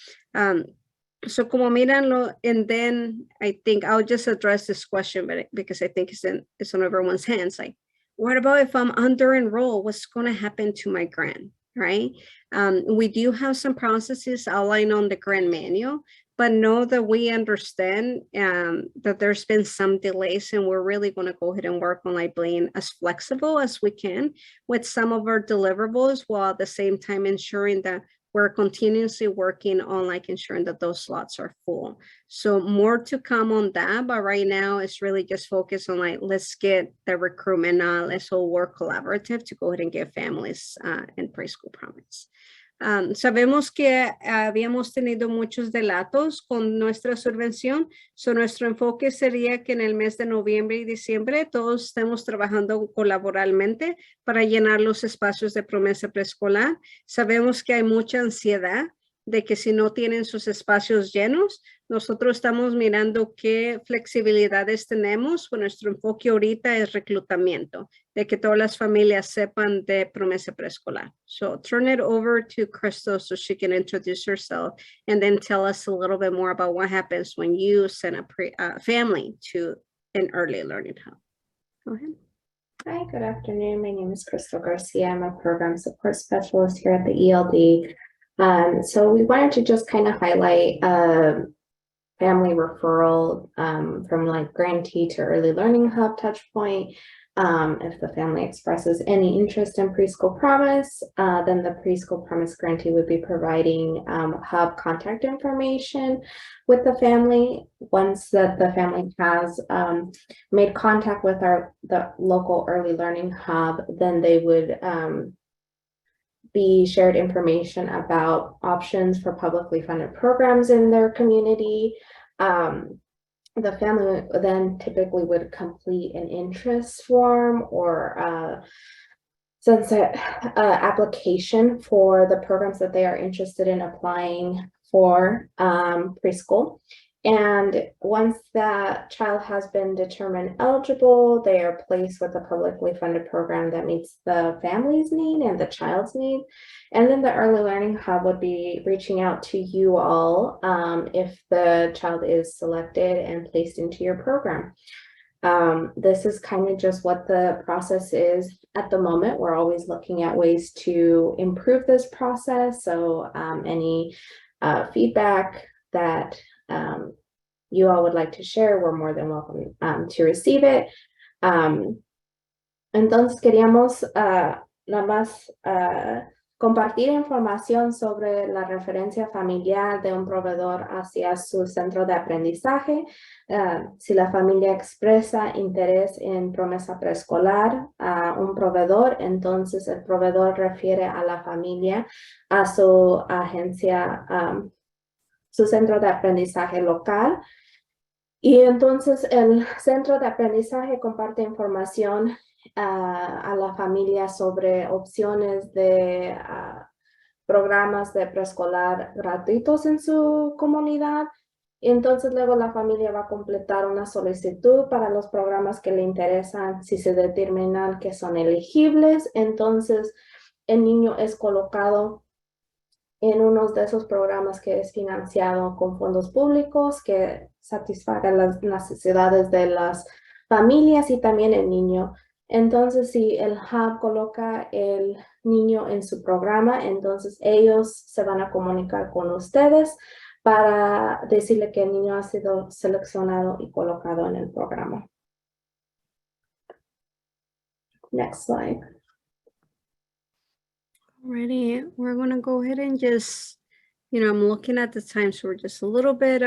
So como miranlo, and then I think I'll just address this question, but because I think it's on everyone's hands. Like, what about if I'm under enrolled? What's going to happen to my grant, right? We do have some processes outlined on the grant manual, but know that we understand that there's been some delays, and we're really going to go ahead and work on like being as flexible as we can with some of our deliverables, while at the same time ensuring that we're continuously working on like ensuring that those slots are full. So more to come on that, but right now it's really just focused on like, let's get the recruitment on, let's all work collaborative to go ahead and get families in Preschool Promise. Sabemos que habíamos tenido muchos delatos con nuestra subvención. So nuestro enfoque sería que en el mes de noviembre y diciembre todos estemos trabajando colaborativamente para llenar los espacios de promesa preescolar. Sabemos que hay mucha ansiedad de que si no tienen sus espacios llenos, nosotros estamos mirando qué flexibilidades tenemos. Pues nuestro enfoque ahorita es reclutamiento, de que todas las familias sepan de promesa preescolar. So turn it over to Crystal so she can introduce herself and then tell us a little bit more about what happens when you send a family to an early learning hub. Go ahead. Hi, good afternoon. My name is Crystal Garcia. I'm a program support specialist here at the ELD. So we wanted to just kind of highlight family referral from like grantee to early learning hub touch point. If the family expresses any interest in Preschool Promise, then the Preschool Promise grantee would be providing hub contact information with the family. Once that the family has made contact with the local early learning hub, then they would be shared information about options for publicly funded programs in their community. The family then typically would complete an interest form or sunset application for the programs that they are interested in applying for preschool. And once that child has been determined eligible, they are placed with a publicly funded program that meets the family's need and the child's need. And then the early learning hub would be reaching out to you all if the child is selected and placed into your program. This is kind of just what the process is at the moment. We're always looking at ways to improve this process. So any feedback that you all would like to share, we're more than welcome to receive it. Entonces queríamos nada más compartir información sobre la referencia familiar de un proveedor hacia su centro de aprendizaje. Si la familia expresa interés en promesa preescolar a un proveedor, entonces el proveedor refiere a la familia a su agencia, su centro de aprendizaje local. Y entonces el centro de aprendizaje comparte información a la familia sobre opciones de programas de preescolar gratuitos en su comunidad. Y entonces luego la familia va a completar una solicitud para los programas que le interesan. Si se determinan que son elegibles, entonces el niño es colocado en uno de esos programas que es financiado con fondos públicos que satisfagan las necesidades de las familias y también el niño. Entonces, si el hub coloca el niño en su programa, entonces ellos se van a comunicar con ustedes para decirle que el niño ha sido seleccionado y colocado en el programa. Next slide. Alrighty, we're going to go ahead and just, I'm looking at the time, so we're just a little bit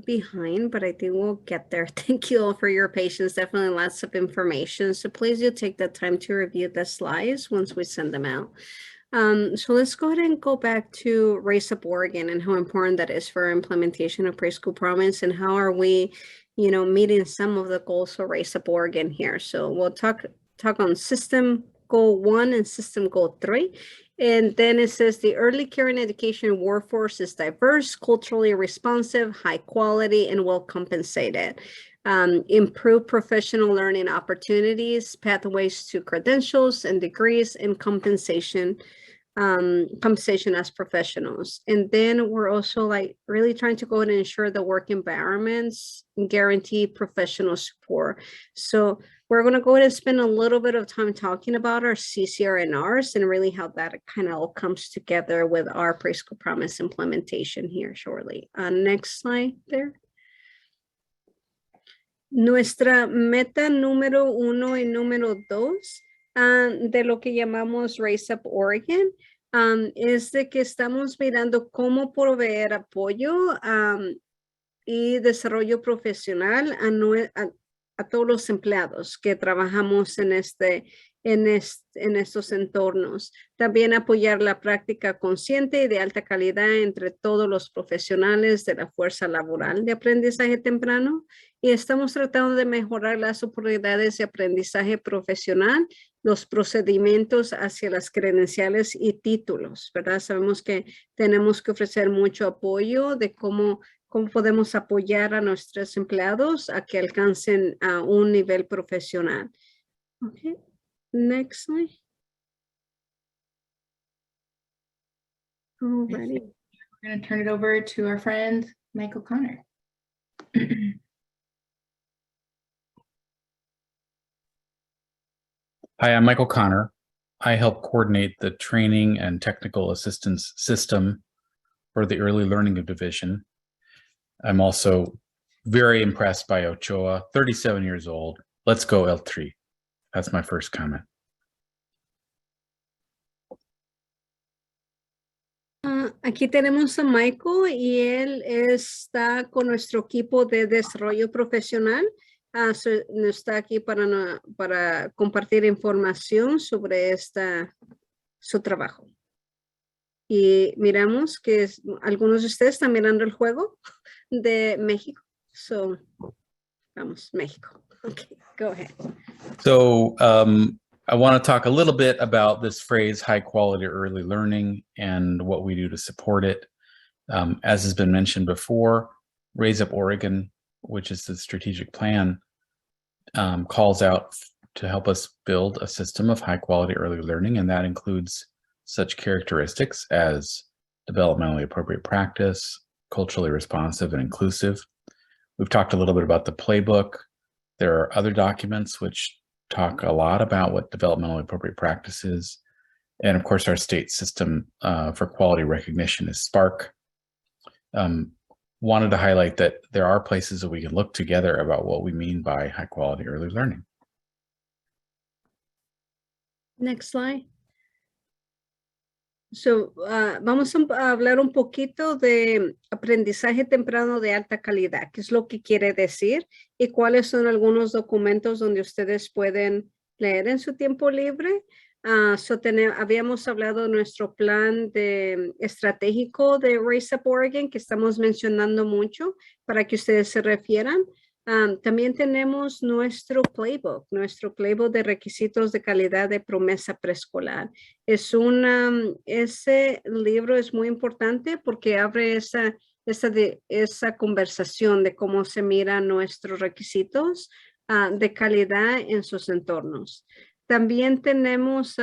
behind, but I think we'll get there. Thank you all for your patience. Definitely lots of information. So please do take the time to review the slides once we send them out. So let's go ahead and go back to Raise Up Oregon and how important that is for our implementation of preschool promise and how are we, meeting some of the goals for Raise Up Oregon here. So we'll talk on system goal 1 and system goal 3. And then it says the early care and education workforce is diverse, culturally responsive, high quality, and well compensated. Improve professional learning opportunities, pathways to credentials and degrees, and compensation as professionals. And then we're also really trying to go ahead and ensure the work environments guarantee professional support. So we're going to go ahead and spend a little bit of time talking about our CCRNRs and really how that kind of all comes together with our preschool promise implementation here shortly. Next slide there. Nuestra meta número 1 y número 2 de lo que llamamos Raise Up Oregon es de que estamos mirando cómo proveer apoyo y desarrollo profesional a todos los empleados que trabajamos en estos entornos. También apoyar la práctica consciente y de alta calidad entre todos los profesionales de la fuerza laboral de aprendizaje temprano. Y estamos tratando de mejorar las oportunidades de aprendizaje profesional, los procedimientos hacia las credenciales y títulos, ¿verdad? Sabemos que tenemos que ofrecer mucho apoyo de cómo podemos apoyar a nuestros empleados a que alcancen a un nivel profesional. Okay, next slide. Alrighty. We're going to turn it over to our friend, Michael Connor. Hi, I'm Michael Connor. I help coordinate the training and technical assistance system for the Early Learning Division. I'm also very impressed by Ochoa, 37 years old. Let's go L3. That's my first comment. Aquí tenemos a Michael y él está con nuestro equipo de desarrollo profesional. Está aquí para compartir información sobre su trabajo. Y miramos que algunos de ustedes están mirando el juego de México. So, vamos, México. Okay, go ahead. So I want to talk a little bit about this phrase, high quality early learning, and what we do to support it. As has been mentioned before, Raise Up Oregon, which is the strategic plan, calls out to help us build a system of high quality early learning, and that includes such characteristics as developmentally appropriate practice, culturally responsive and inclusive. We've talked a little bit about the playbook. There are other documents which talk a lot about what developmentally appropriate practice is. And of course, our state system for quality recognition is SPARK. Wanted to highlight that there are places that we can look together about what we mean by high quality early learning. Next slide. Vamos a hablar un poquito de aprendizaje temprano de alta calidad, qué es lo que quiere decir y cuáles son algunos documentos donde ustedes pueden leer en su tiempo libre. Habíamos hablado de nuestro plan estratégico de Raise Up Oregon, que estamos mencionando mucho para que ustedes se refieran. También tenemos nuestro playbook de requisitos de calidad de promesa preescolar. Ese libro es muy importante porque abre esa conversación de cómo se miran nuestros requisitos de calidad en sus entornos. También tenemos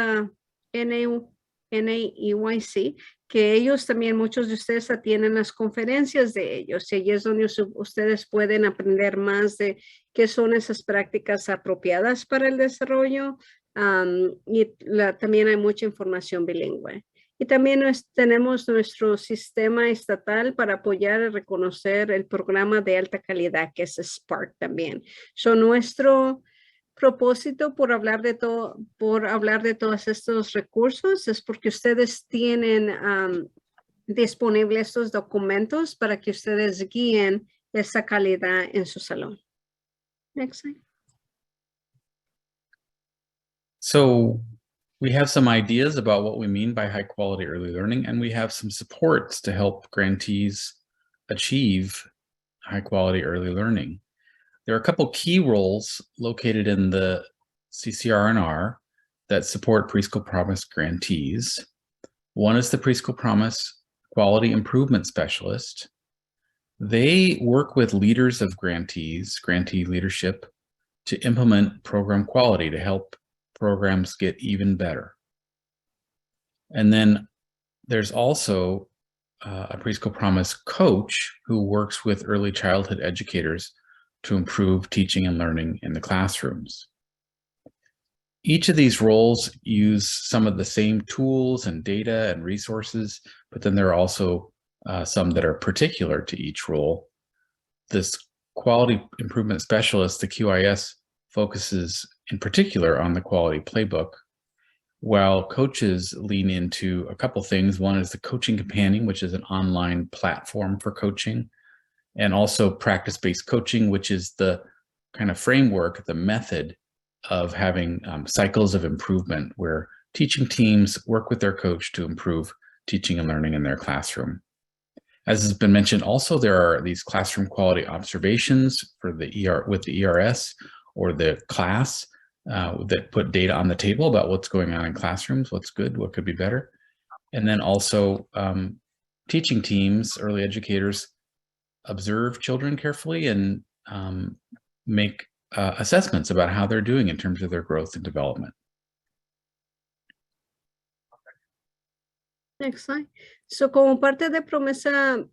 NAEYC, que ellos también, muchos de ustedes atienden las conferencias de ellos, y ahí es donde ustedes pueden aprender más de qué son esas prácticas apropiadas para el desarrollo, también hay mucha información bilingüe. Y también tenemos nuestro sistema estatal para apoyar y reconocer el programa de alta calidad, que es SPARK también. Nuestro propósito por hablar de todos estos recursos es porque ustedes tienen disponibles estos documentos para que ustedes guíen esa calidad en su salón. Next slide. So we have some ideas about what we mean by high quality early learning, and we have some supports to help grantees achieve high quality early learning. There are a couple key roles located in the CCR&R that support Preschool Promise grantees. One is the Preschool Promise Quality Improvement Specialist. They work with leaders of grantees, grantee leadership, to implement program quality to help programs get even better. And then there's also a Preschool Promise coach who works with early childhood educators to improve teaching and learning in the classrooms. Each of these roles use some of the same tools and data and resources, but then there are also some that are particular to each role. This Quality Improvement Specialist, the QIS, focuses in particular on the quality playbook, while coaches lean into a couple things. One is the Coaching Companion, which is an online platform for coaching, and also practice-based coaching, which is the kind of framework, the method of having cycles of improvement where teaching teams work with their coach to improve teaching and learning in their classroom. As has been mentioned, also there are these classroom quality observations for with the ERS or the class that put data on the table about what's going on in classrooms, what's good, what could be better. And then also teaching teams, early educators, observe children carefully and make assessments about how they're doing in terms of their growth and development. Next slide. Como parte de promesa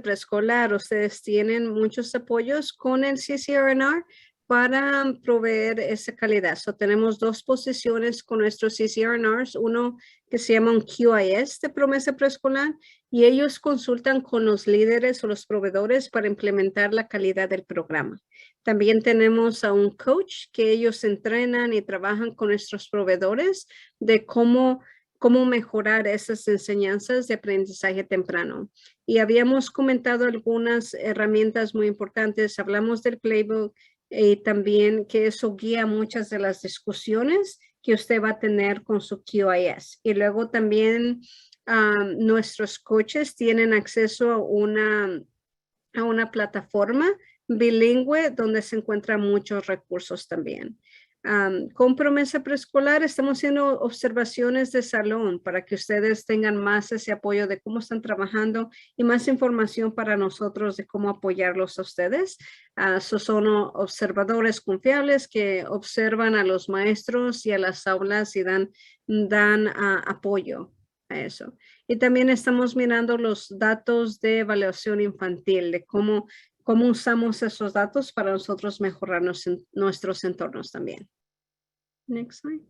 preescolar, ustedes tienen muchos apoyos con el CCR&R para proveer esa calidad. Tenemos dos posiciones con nuestros CCR&Rs, uno que se llama un QIS de promesa preescolar, y ellos consultan con los líderes o los proveedores para implementar la calidad del programa. También tenemos a un coach que ellos entrenan y trabajan con nuestros proveedores de cómo mejorar esas enseñanzas de aprendizaje temprano. Y habíamos comentado algunas herramientas muy importantes. Hablamos del playbook y también que eso guía muchas de las discusiones que usted va a tener con su QIS. Y luego también nuestros coaches tienen acceso a una plataforma bilingüe donde se encuentran muchos recursos también. Con promesa preescolar estamos haciendo observaciones de salón para que ustedes tengan más ese apoyo de cómo están trabajando y más información para nosotros de cómo apoyarlos a ustedes. Son observadores confiables que observan a los maestros y a las aulas y dan apoyo a eso. Y también estamos mirando los datos de evaluación infantil, de cómo usamos esos datos para nosotros mejorar nuestros entornos también. Next slide.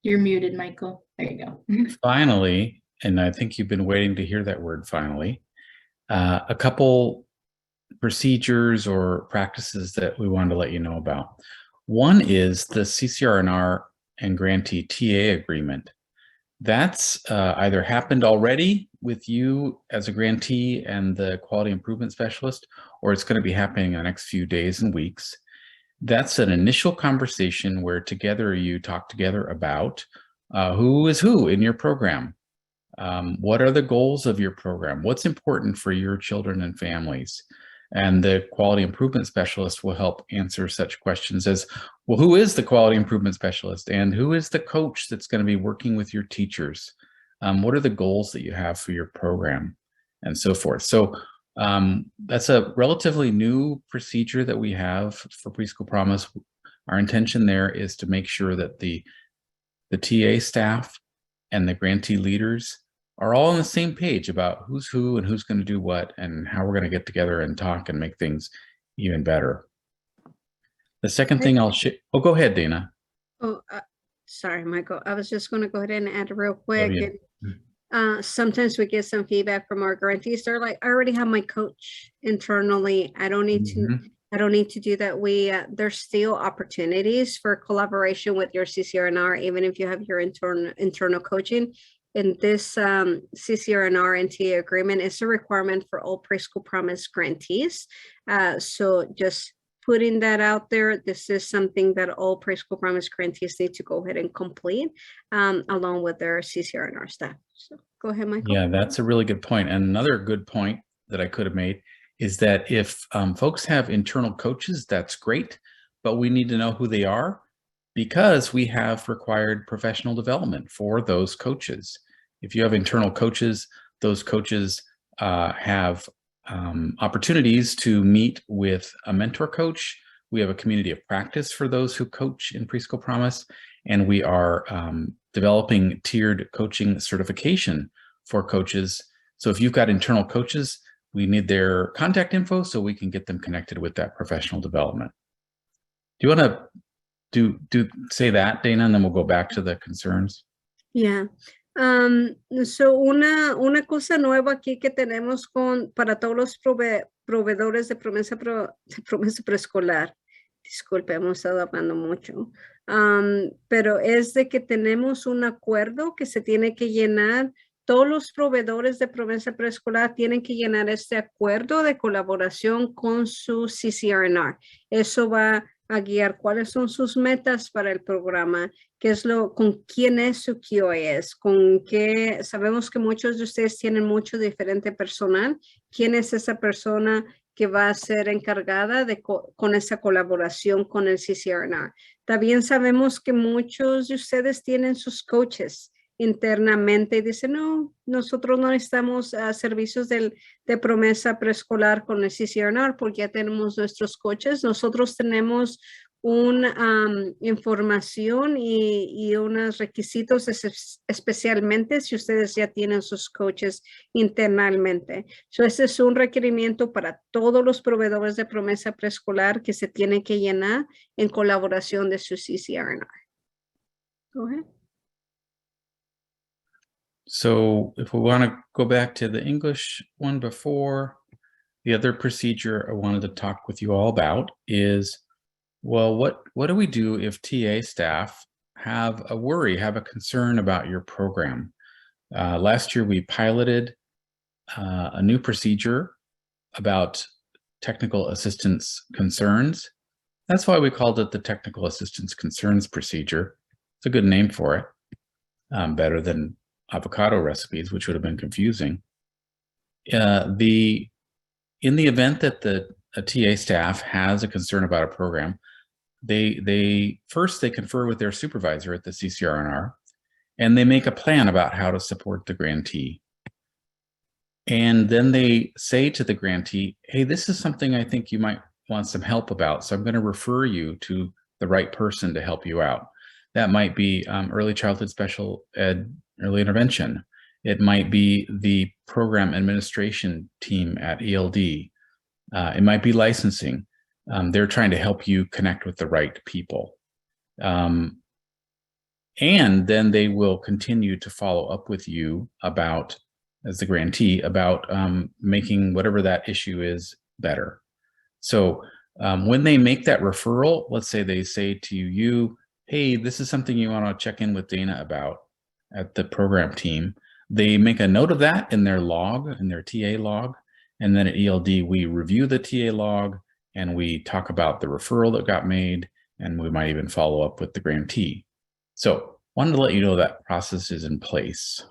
You're muted, Michael. There you go. Finally, and I think you've been waiting to hear that word finally, a couple procedures or practices that we wanted to let you know about. One is the CCR&R and Grantee TA agreement. That's either happened already with you as a grantee and the quality improvement specialist, or it's going to be happening in the next few days and weeks. That's an initial conversation where together you talk together about who is who in your program. What are the goals of your program? What's important for your children and families? And the quality improvement specialist will help answer such questions as, well, who is the quality improvement specialist? And who is the coach that's going to be working with your teachers? What are the goals that you have for your program? And so forth. So that's a relatively new procedure that we have for Preschool Promise. Our intention there is to make sure that the TA staff and the grantee leaders are all on the same page about who's who and who's going to do what and how we're going to get together and talk and make things even better. The second thing I'll share. Oh, go ahead, Dana. Oh, sorry, Michael. I was just going to go ahead and add real quick. yeah. Sometimes we get some feedback from our grantees. They're like, I already have my coach internally. I don't need to do that. There's still opportunities for collaboration with your CCR&R, even if you have your internal coaching. And this CCR&R and TA agreement is a requirement for all Preschool Promise grantees. So just putting that out there, this is something that all Preschool Promise grantees need to go ahead and complete along with their CCR&R staff. So go ahead, Michael. Yeah, that's a really good point. And another good point that I could have made is that if folks have internal coaches, that's great, but we need to know who they are because we have required professional development for those coaches. If you have internal coaches, those coaches have opportunities to meet with a mentor coach. We have a community of practice for those who coach in Preschool Promise, and we are developing tiered coaching certification for coaches. So if you've got internal coaches, we need their contact info so we can get them connected with that professional development. Do you want to say that, Dana, and then we'll go back to the concerns? Yeah. So una cosa nueva aquí que tenemos para todos los proveedores de promesa preescolar. Disculpe, hemos estado hablando mucho. Pero es de que tenemos un acuerdo que se tiene que llenar. Todos los proveedores de promesa preescolar tienen que llenar este acuerdo de colaboración con su CCR&R. Eso va a guiar cuáles son sus metas para el programa, con quién es su QoS, con qué, sabemos que muchos de ustedes tienen mucho diferente personal, quién es esa persona que va a ser encargada con esa colaboración con el CCR&R. También sabemos que muchos de ustedes tienen sus coaches internamente y dicen, no, nosotros no necesitamos servicios de promesa preescolar con el CCR&R porque ya tenemos nuestros coaches. Nosotros tenemos una información y unos requisitos especialmente si ustedes ya tienen sus coaches internamente. So, este es un requerimiento para todos los proveedores de promesa preescolar que se tiene que llenar en colaboración de su CCR&R. Go ahead. So if we want to go back to the English one before, the other procedure I wanted to talk with you all about is, well, what do we do if TA staff have a worry, have a concern about your program? Last year we piloted a new procedure about technical assistance concerns. That's why we called it the technical assistance concerns procedure. It's a good name for it, better than avocado recipes, which would have been confusing. In the event that a TA staff has a concern about a program, they first confer with their supervisor at the CCR&R, and they make a plan about how to support the grantee. And then they say to the grantee, hey, this is something I think you might want some help about, so I'm going to refer you to the right person to help you out. That might be early childhood special ed, early intervention. It might be the program administration team at ELD. It might be licensing. They're trying to help you connect with the right people. And then they will continue to follow up with you about, as the grantee, about making whatever that issue is better. So when they make that referral, let's say they say to you, hey, this is something you want to check in with Dana about at the program team. They make a note of that in their log, in their TA log. And then at ELD, we review the TA log and we talk about the referral that got made, and we might even follow up with the grantee. So wanted to let you know that process is in place.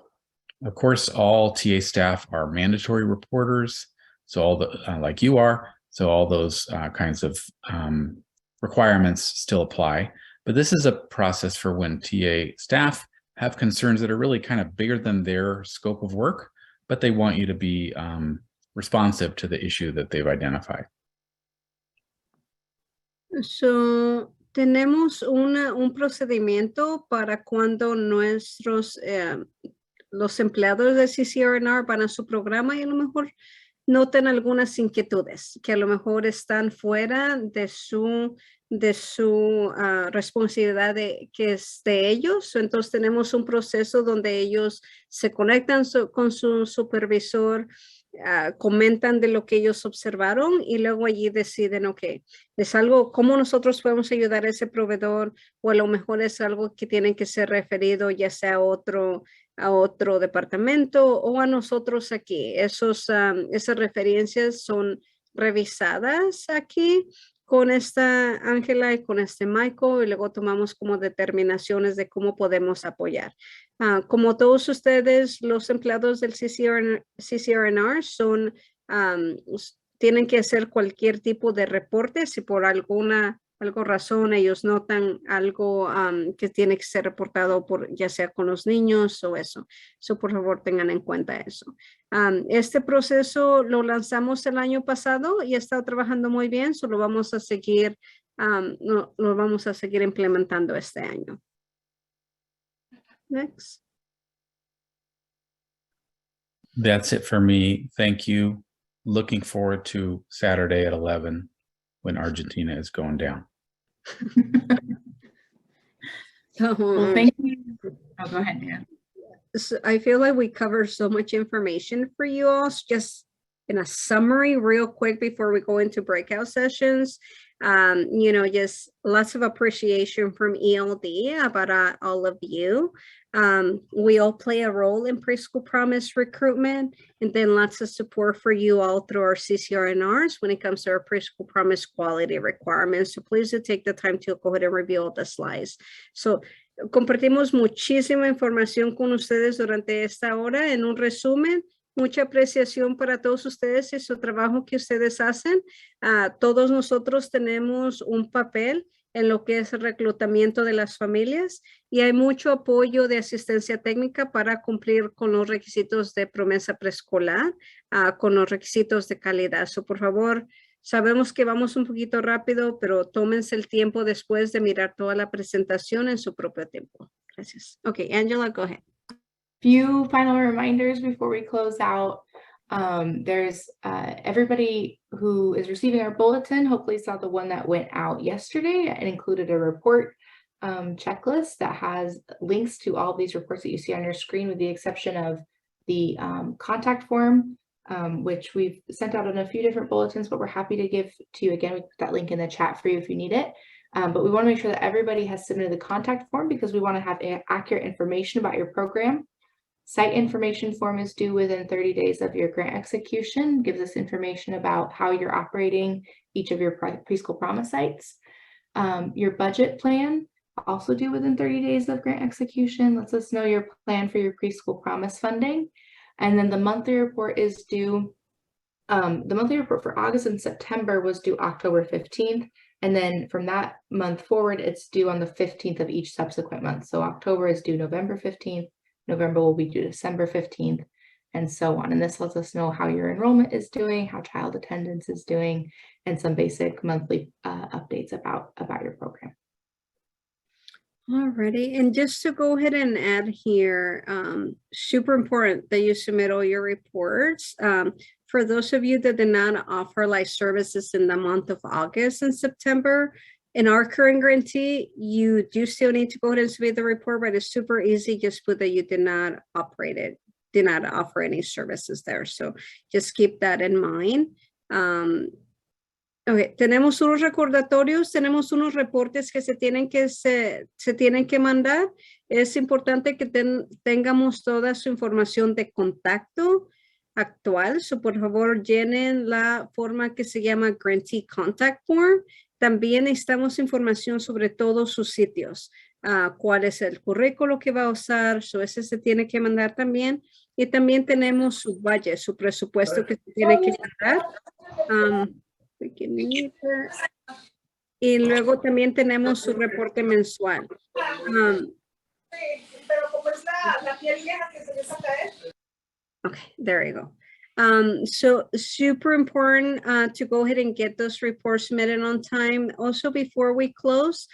Of course, all TA staff are mandatory reporters. So all the, like you are, so all those kinds of requirements still apply. But this is a process for when TA staff have concerns that are really kind of bigger than their scope of work, but they want you to be responsive to the issue that they've identified. So, tenemos un procedimiento para cuando nuestros los empleados de CCRNR van a su programa y a lo mejor noten algunas inquietudes que a lo mejor están fuera de su responsabilidad que es de ellos. Entonces tenemos un proceso donde ellos se conectan con su supervisor, comentan de lo que ellos observaron y luego allí deciden, ok, es algo, ¿cómo nosotros podemos ayudar a ese proveedor? O a lo mejor es algo que tiene que ser referido ya sea a otro departamento o a nosotros aquí. Esas referencias son revisadas aquí con esta Ángela y con este Michael, y luego tomamos como determinaciones de cómo podemos apoyar. Como todos ustedes, los empleados del CCRNR tienen que hacer cualquier tipo de reporte si por alguna razón ellos notan algo que tiene que ser reportado ya sea con los niños o eso. Por favor, tengan en cuenta eso. Este proceso lo lanzamos el año pasado y ha estado trabajando muy bien, lo vamos a seguir, lo vamos a seguir implementando este año. Next. That's it for me. Thank you. Looking forward to Saturday at 11 when Argentina is going down. Well, thank you. Oh, go ahead, Dan. So I feel like we covered so much information for you all. Just in a summary real quick before we go into breakout sessions. Just lots of appreciation from ELD about all of you. We all play a role in preschool promise recruitment, and then lots of support for you all through our CCRNRs when it comes to our preschool promise quality requirements. So please do take the time to go ahead and review all the slides. So compartimos muchísima información con ustedes durante esta hora. En un resumen, mucha apreciación para todos ustedes y su trabajo que ustedes hacen. Todos nosotros tenemos un papel en lo que es el reclutamiento de las familias y hay mucho apoyo de asistencia técnica para cumplir con los requisitos de promesa preescolar, con los requisitos de calidad. Por favor, sabemos que vamos un poquito rápido, pero tómense el tiempo después de mirar toda la presentación en su propio tiempo. Gracias. Okay, Angela, go ahead. Few final reminders before we close out. There's everybody who is receiving our bulletin hopefully saw the one that went out yesterday and included a report checklist that has links to all of these reports that you see on your screen, with the exception of the contact form, which we've sent out in a few different bulletins, but we're happy to give to you again. We put that link in the chat for you if you need it. But we want to make sure that everybody has submitted the contact form because we want to have accurate information about your program. Site information form is due within 30 days of your grant execution, gives us information about how you're operating each of your preschool promise sites. Your budget plan, also due within 30 days of grant execution, lets us know your plan for your preschool promise funding. And then the monthly report is due, the monthly report for August and September was due October 15th. And then from that month forward, it's due on the 15th of each subsequent month. So October is due November 15th. November will be due December 15th, and so on. And this lets us know how your enrollment is doing, how child attendance is doing, and some basic monthly updates about your program. Alrighty, and just to go ahead and add here, super important that you submit all your reports. For those of you that did not offer live services in the month of August and September, in our current grantee, you do still need to go ahead and submit the report, but it's super easy. Just put that you did not operate it, did not offer any services there. So just keep that in mind. Okay, tenemos unos recordatorios, tenemos unos reportes que se tienen que mandar. Es importante que tengamos toda su información de contacto actual. So, por favor, llenen la forma que se llama Grantee Contact Form. También necesitamos información sobre todos sus sitios. Cuál es el currículo que va a usar. So, ese se tiene que mandar también. Y también tenemos su budget, su presupuesto que se tiene que mandar. Y luego también tenemos su reporte mensual. Okay, there you go. So super important to go ahead and get those reports submitted on time. Also, before we close,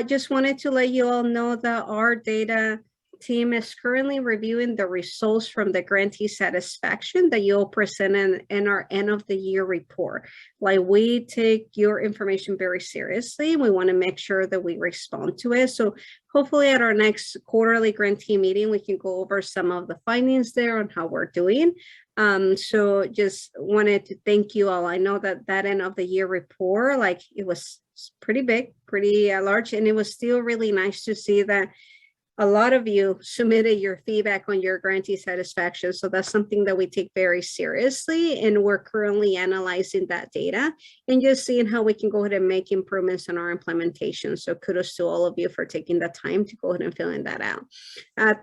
just wanted to let you all know that our data team is currently reviewing the results from the grantee satisfaction that you'll present in our end of the year report. Like, we take your information very seriously. We want to make sure that we respond to it. So hopefully at our next quarterly grantee meeting, we can go over some of the findings there on how we're doing. So just wanted to thank you all. I know that end of the year report, like, it was pretty big, pretty large, and it was still really nice to see that a lot of you submitted your feedback on your grantee satisfaction. So that's something that we take very seriously, and we're currently analyzing that data and just seeing how we can go ahead and make improvements in our implementation. So kudos to all of you for taking the time to go ahead and filling that out.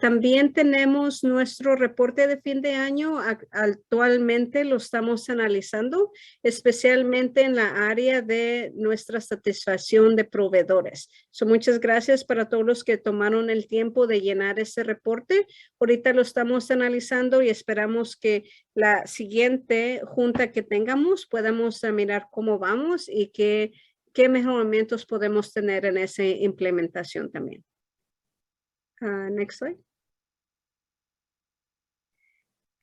También tenemos nuestro reporte de fin de año. Actualmente lo estamos analizando, especialmente en la área de nuestra satisfacción de proveedores. So muchas gracias para todos los que tomaron el tiempo de llenar ese reporte. Ahorita lo estamos analizando y esperamos que la siguiente junta que tengamos podamos mirar cómo vamos y qué mejoramientos podemos tener en esa implementación también. Next slide.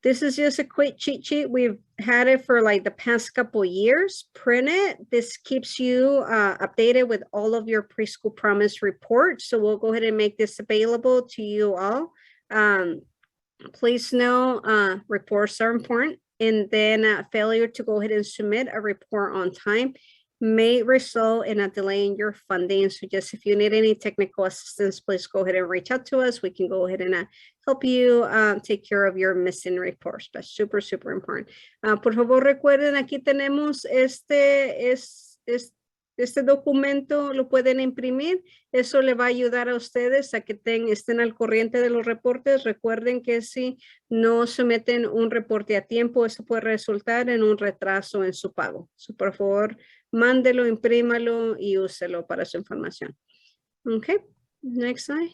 This is just a quick cheat sheet. We've had it for like the past couple years. Print it. This keeps you updated with all of your preschool promise reports. So we'll go ahead and make this available to you all. Please know reports are important. And then failure to go ahead and submit a report on time may result in a delay in your funding. So just if you need any technical assistance, please go ahead and reach out to us. We can go ahead and help you take care of your missing reports. But super, super important. Por favor, recuerden, aquí tenemos este documento, lo pueden imprimir. Eso le va a ayudar a ustedes a que estén al corriente de los reportes. Recuerden que si no someten un reporte a tiempo, eso puede resultar en un retraso en su pago. So, por favor, mándelo, imprímalo y úselo para su información. Okay, next slide.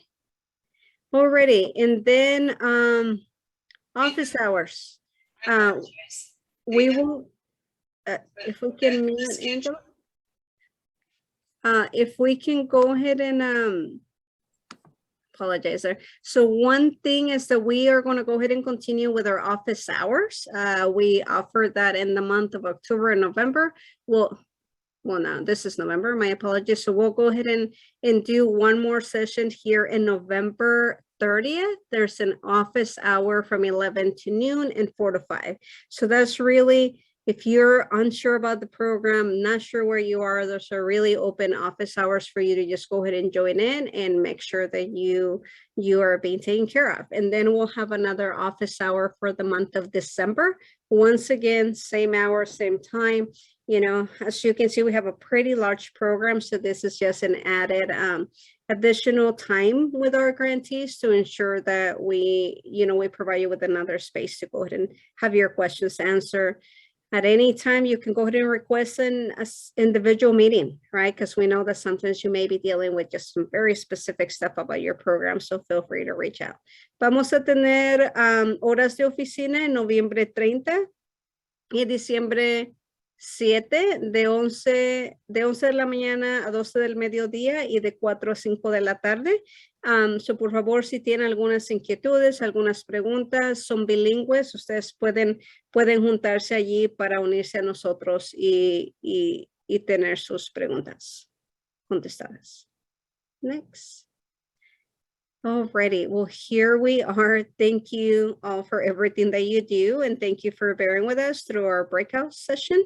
Alrighty, and then office hours. We will, if we can mute Angela. If we can go ahead and apologize there. So one thing is that we are going to go ahead and continue with our office hours. We offered that in the month of October and November. Well, no, this is November, my apologies. So we'll go ahead and do one more session here in November 30th. There's an office hour from 11 to noon and 4 to 5. So that's really, if you're unsure about the program, not sure where you are, those are really open office hours for you to just go ahead and join in and make sure that you are being taken care of. And then we'll have another office hour for the month of December. Once again, same hour, same time. You know, as you can see, we have a pretty large program. So this is just an added additional time with our grantees to ensure that we provide you with another space to go ahead and have your questions answered. At any time, you can go ahead and request an individual meeting, right? Because we know that sometimes you may be dealing with just some very specific stuff about your program, so feel free to reach out. Vamos a tener horas de oficina en noviembre 30 y diciembre 7, de 11 de la mañana a 12 del mediodía y de 4 a 5 de la tarde. So por favor, si tienen algunas inquietudes, algunas preguntas, son bilingües, ustedes pueden juntarse allí para unirse a nosotros y tener sus preguntas contestadas. Next. Alrighty, well, here we are. Thank you all for everything that you do, and thank you for bearing with us through our breakout session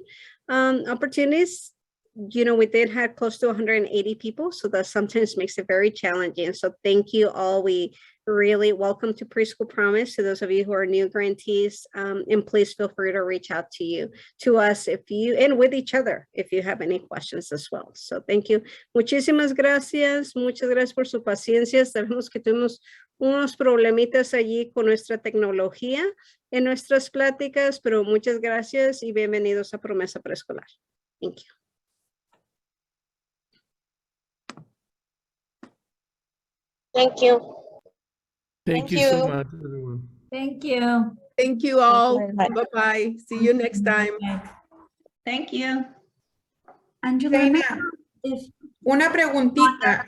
opportunities. you know, we did have close to 180 people, so that sometimes makes it very challenging. So thank you all. We really welcome to Preschool Promise. To those of you who are new grantees, and please feel free to reach out to us if you, and with each other, if you have any questions as well. So thank you. Muchísimas gracias. Muchas gracias por su paciencia. Sabemos que tuvimos unos problemitas allí con nuestra tecnología en nuestras pláticas, pero muchas gracias y bienvenidos a Promesa Preescolar. Thank you. Thank you. Thank you so much, everyone. Thank you. Thank you all. very much. Bye-bye. See you next time. Thank you. Angela, Dana, if una preguntita.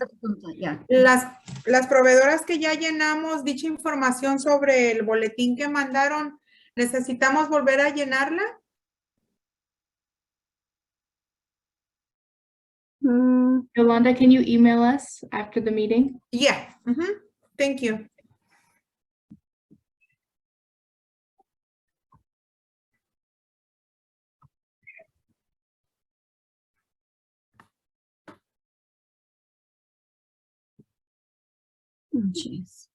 yeah. Las proveedoras que ya llenamos dicha información sobre el boletín que mandaron, ¿necesitamos volver a llenarla? Yolanda, can you email us after the meeting? Yeah. Thank you. Oh, jeez.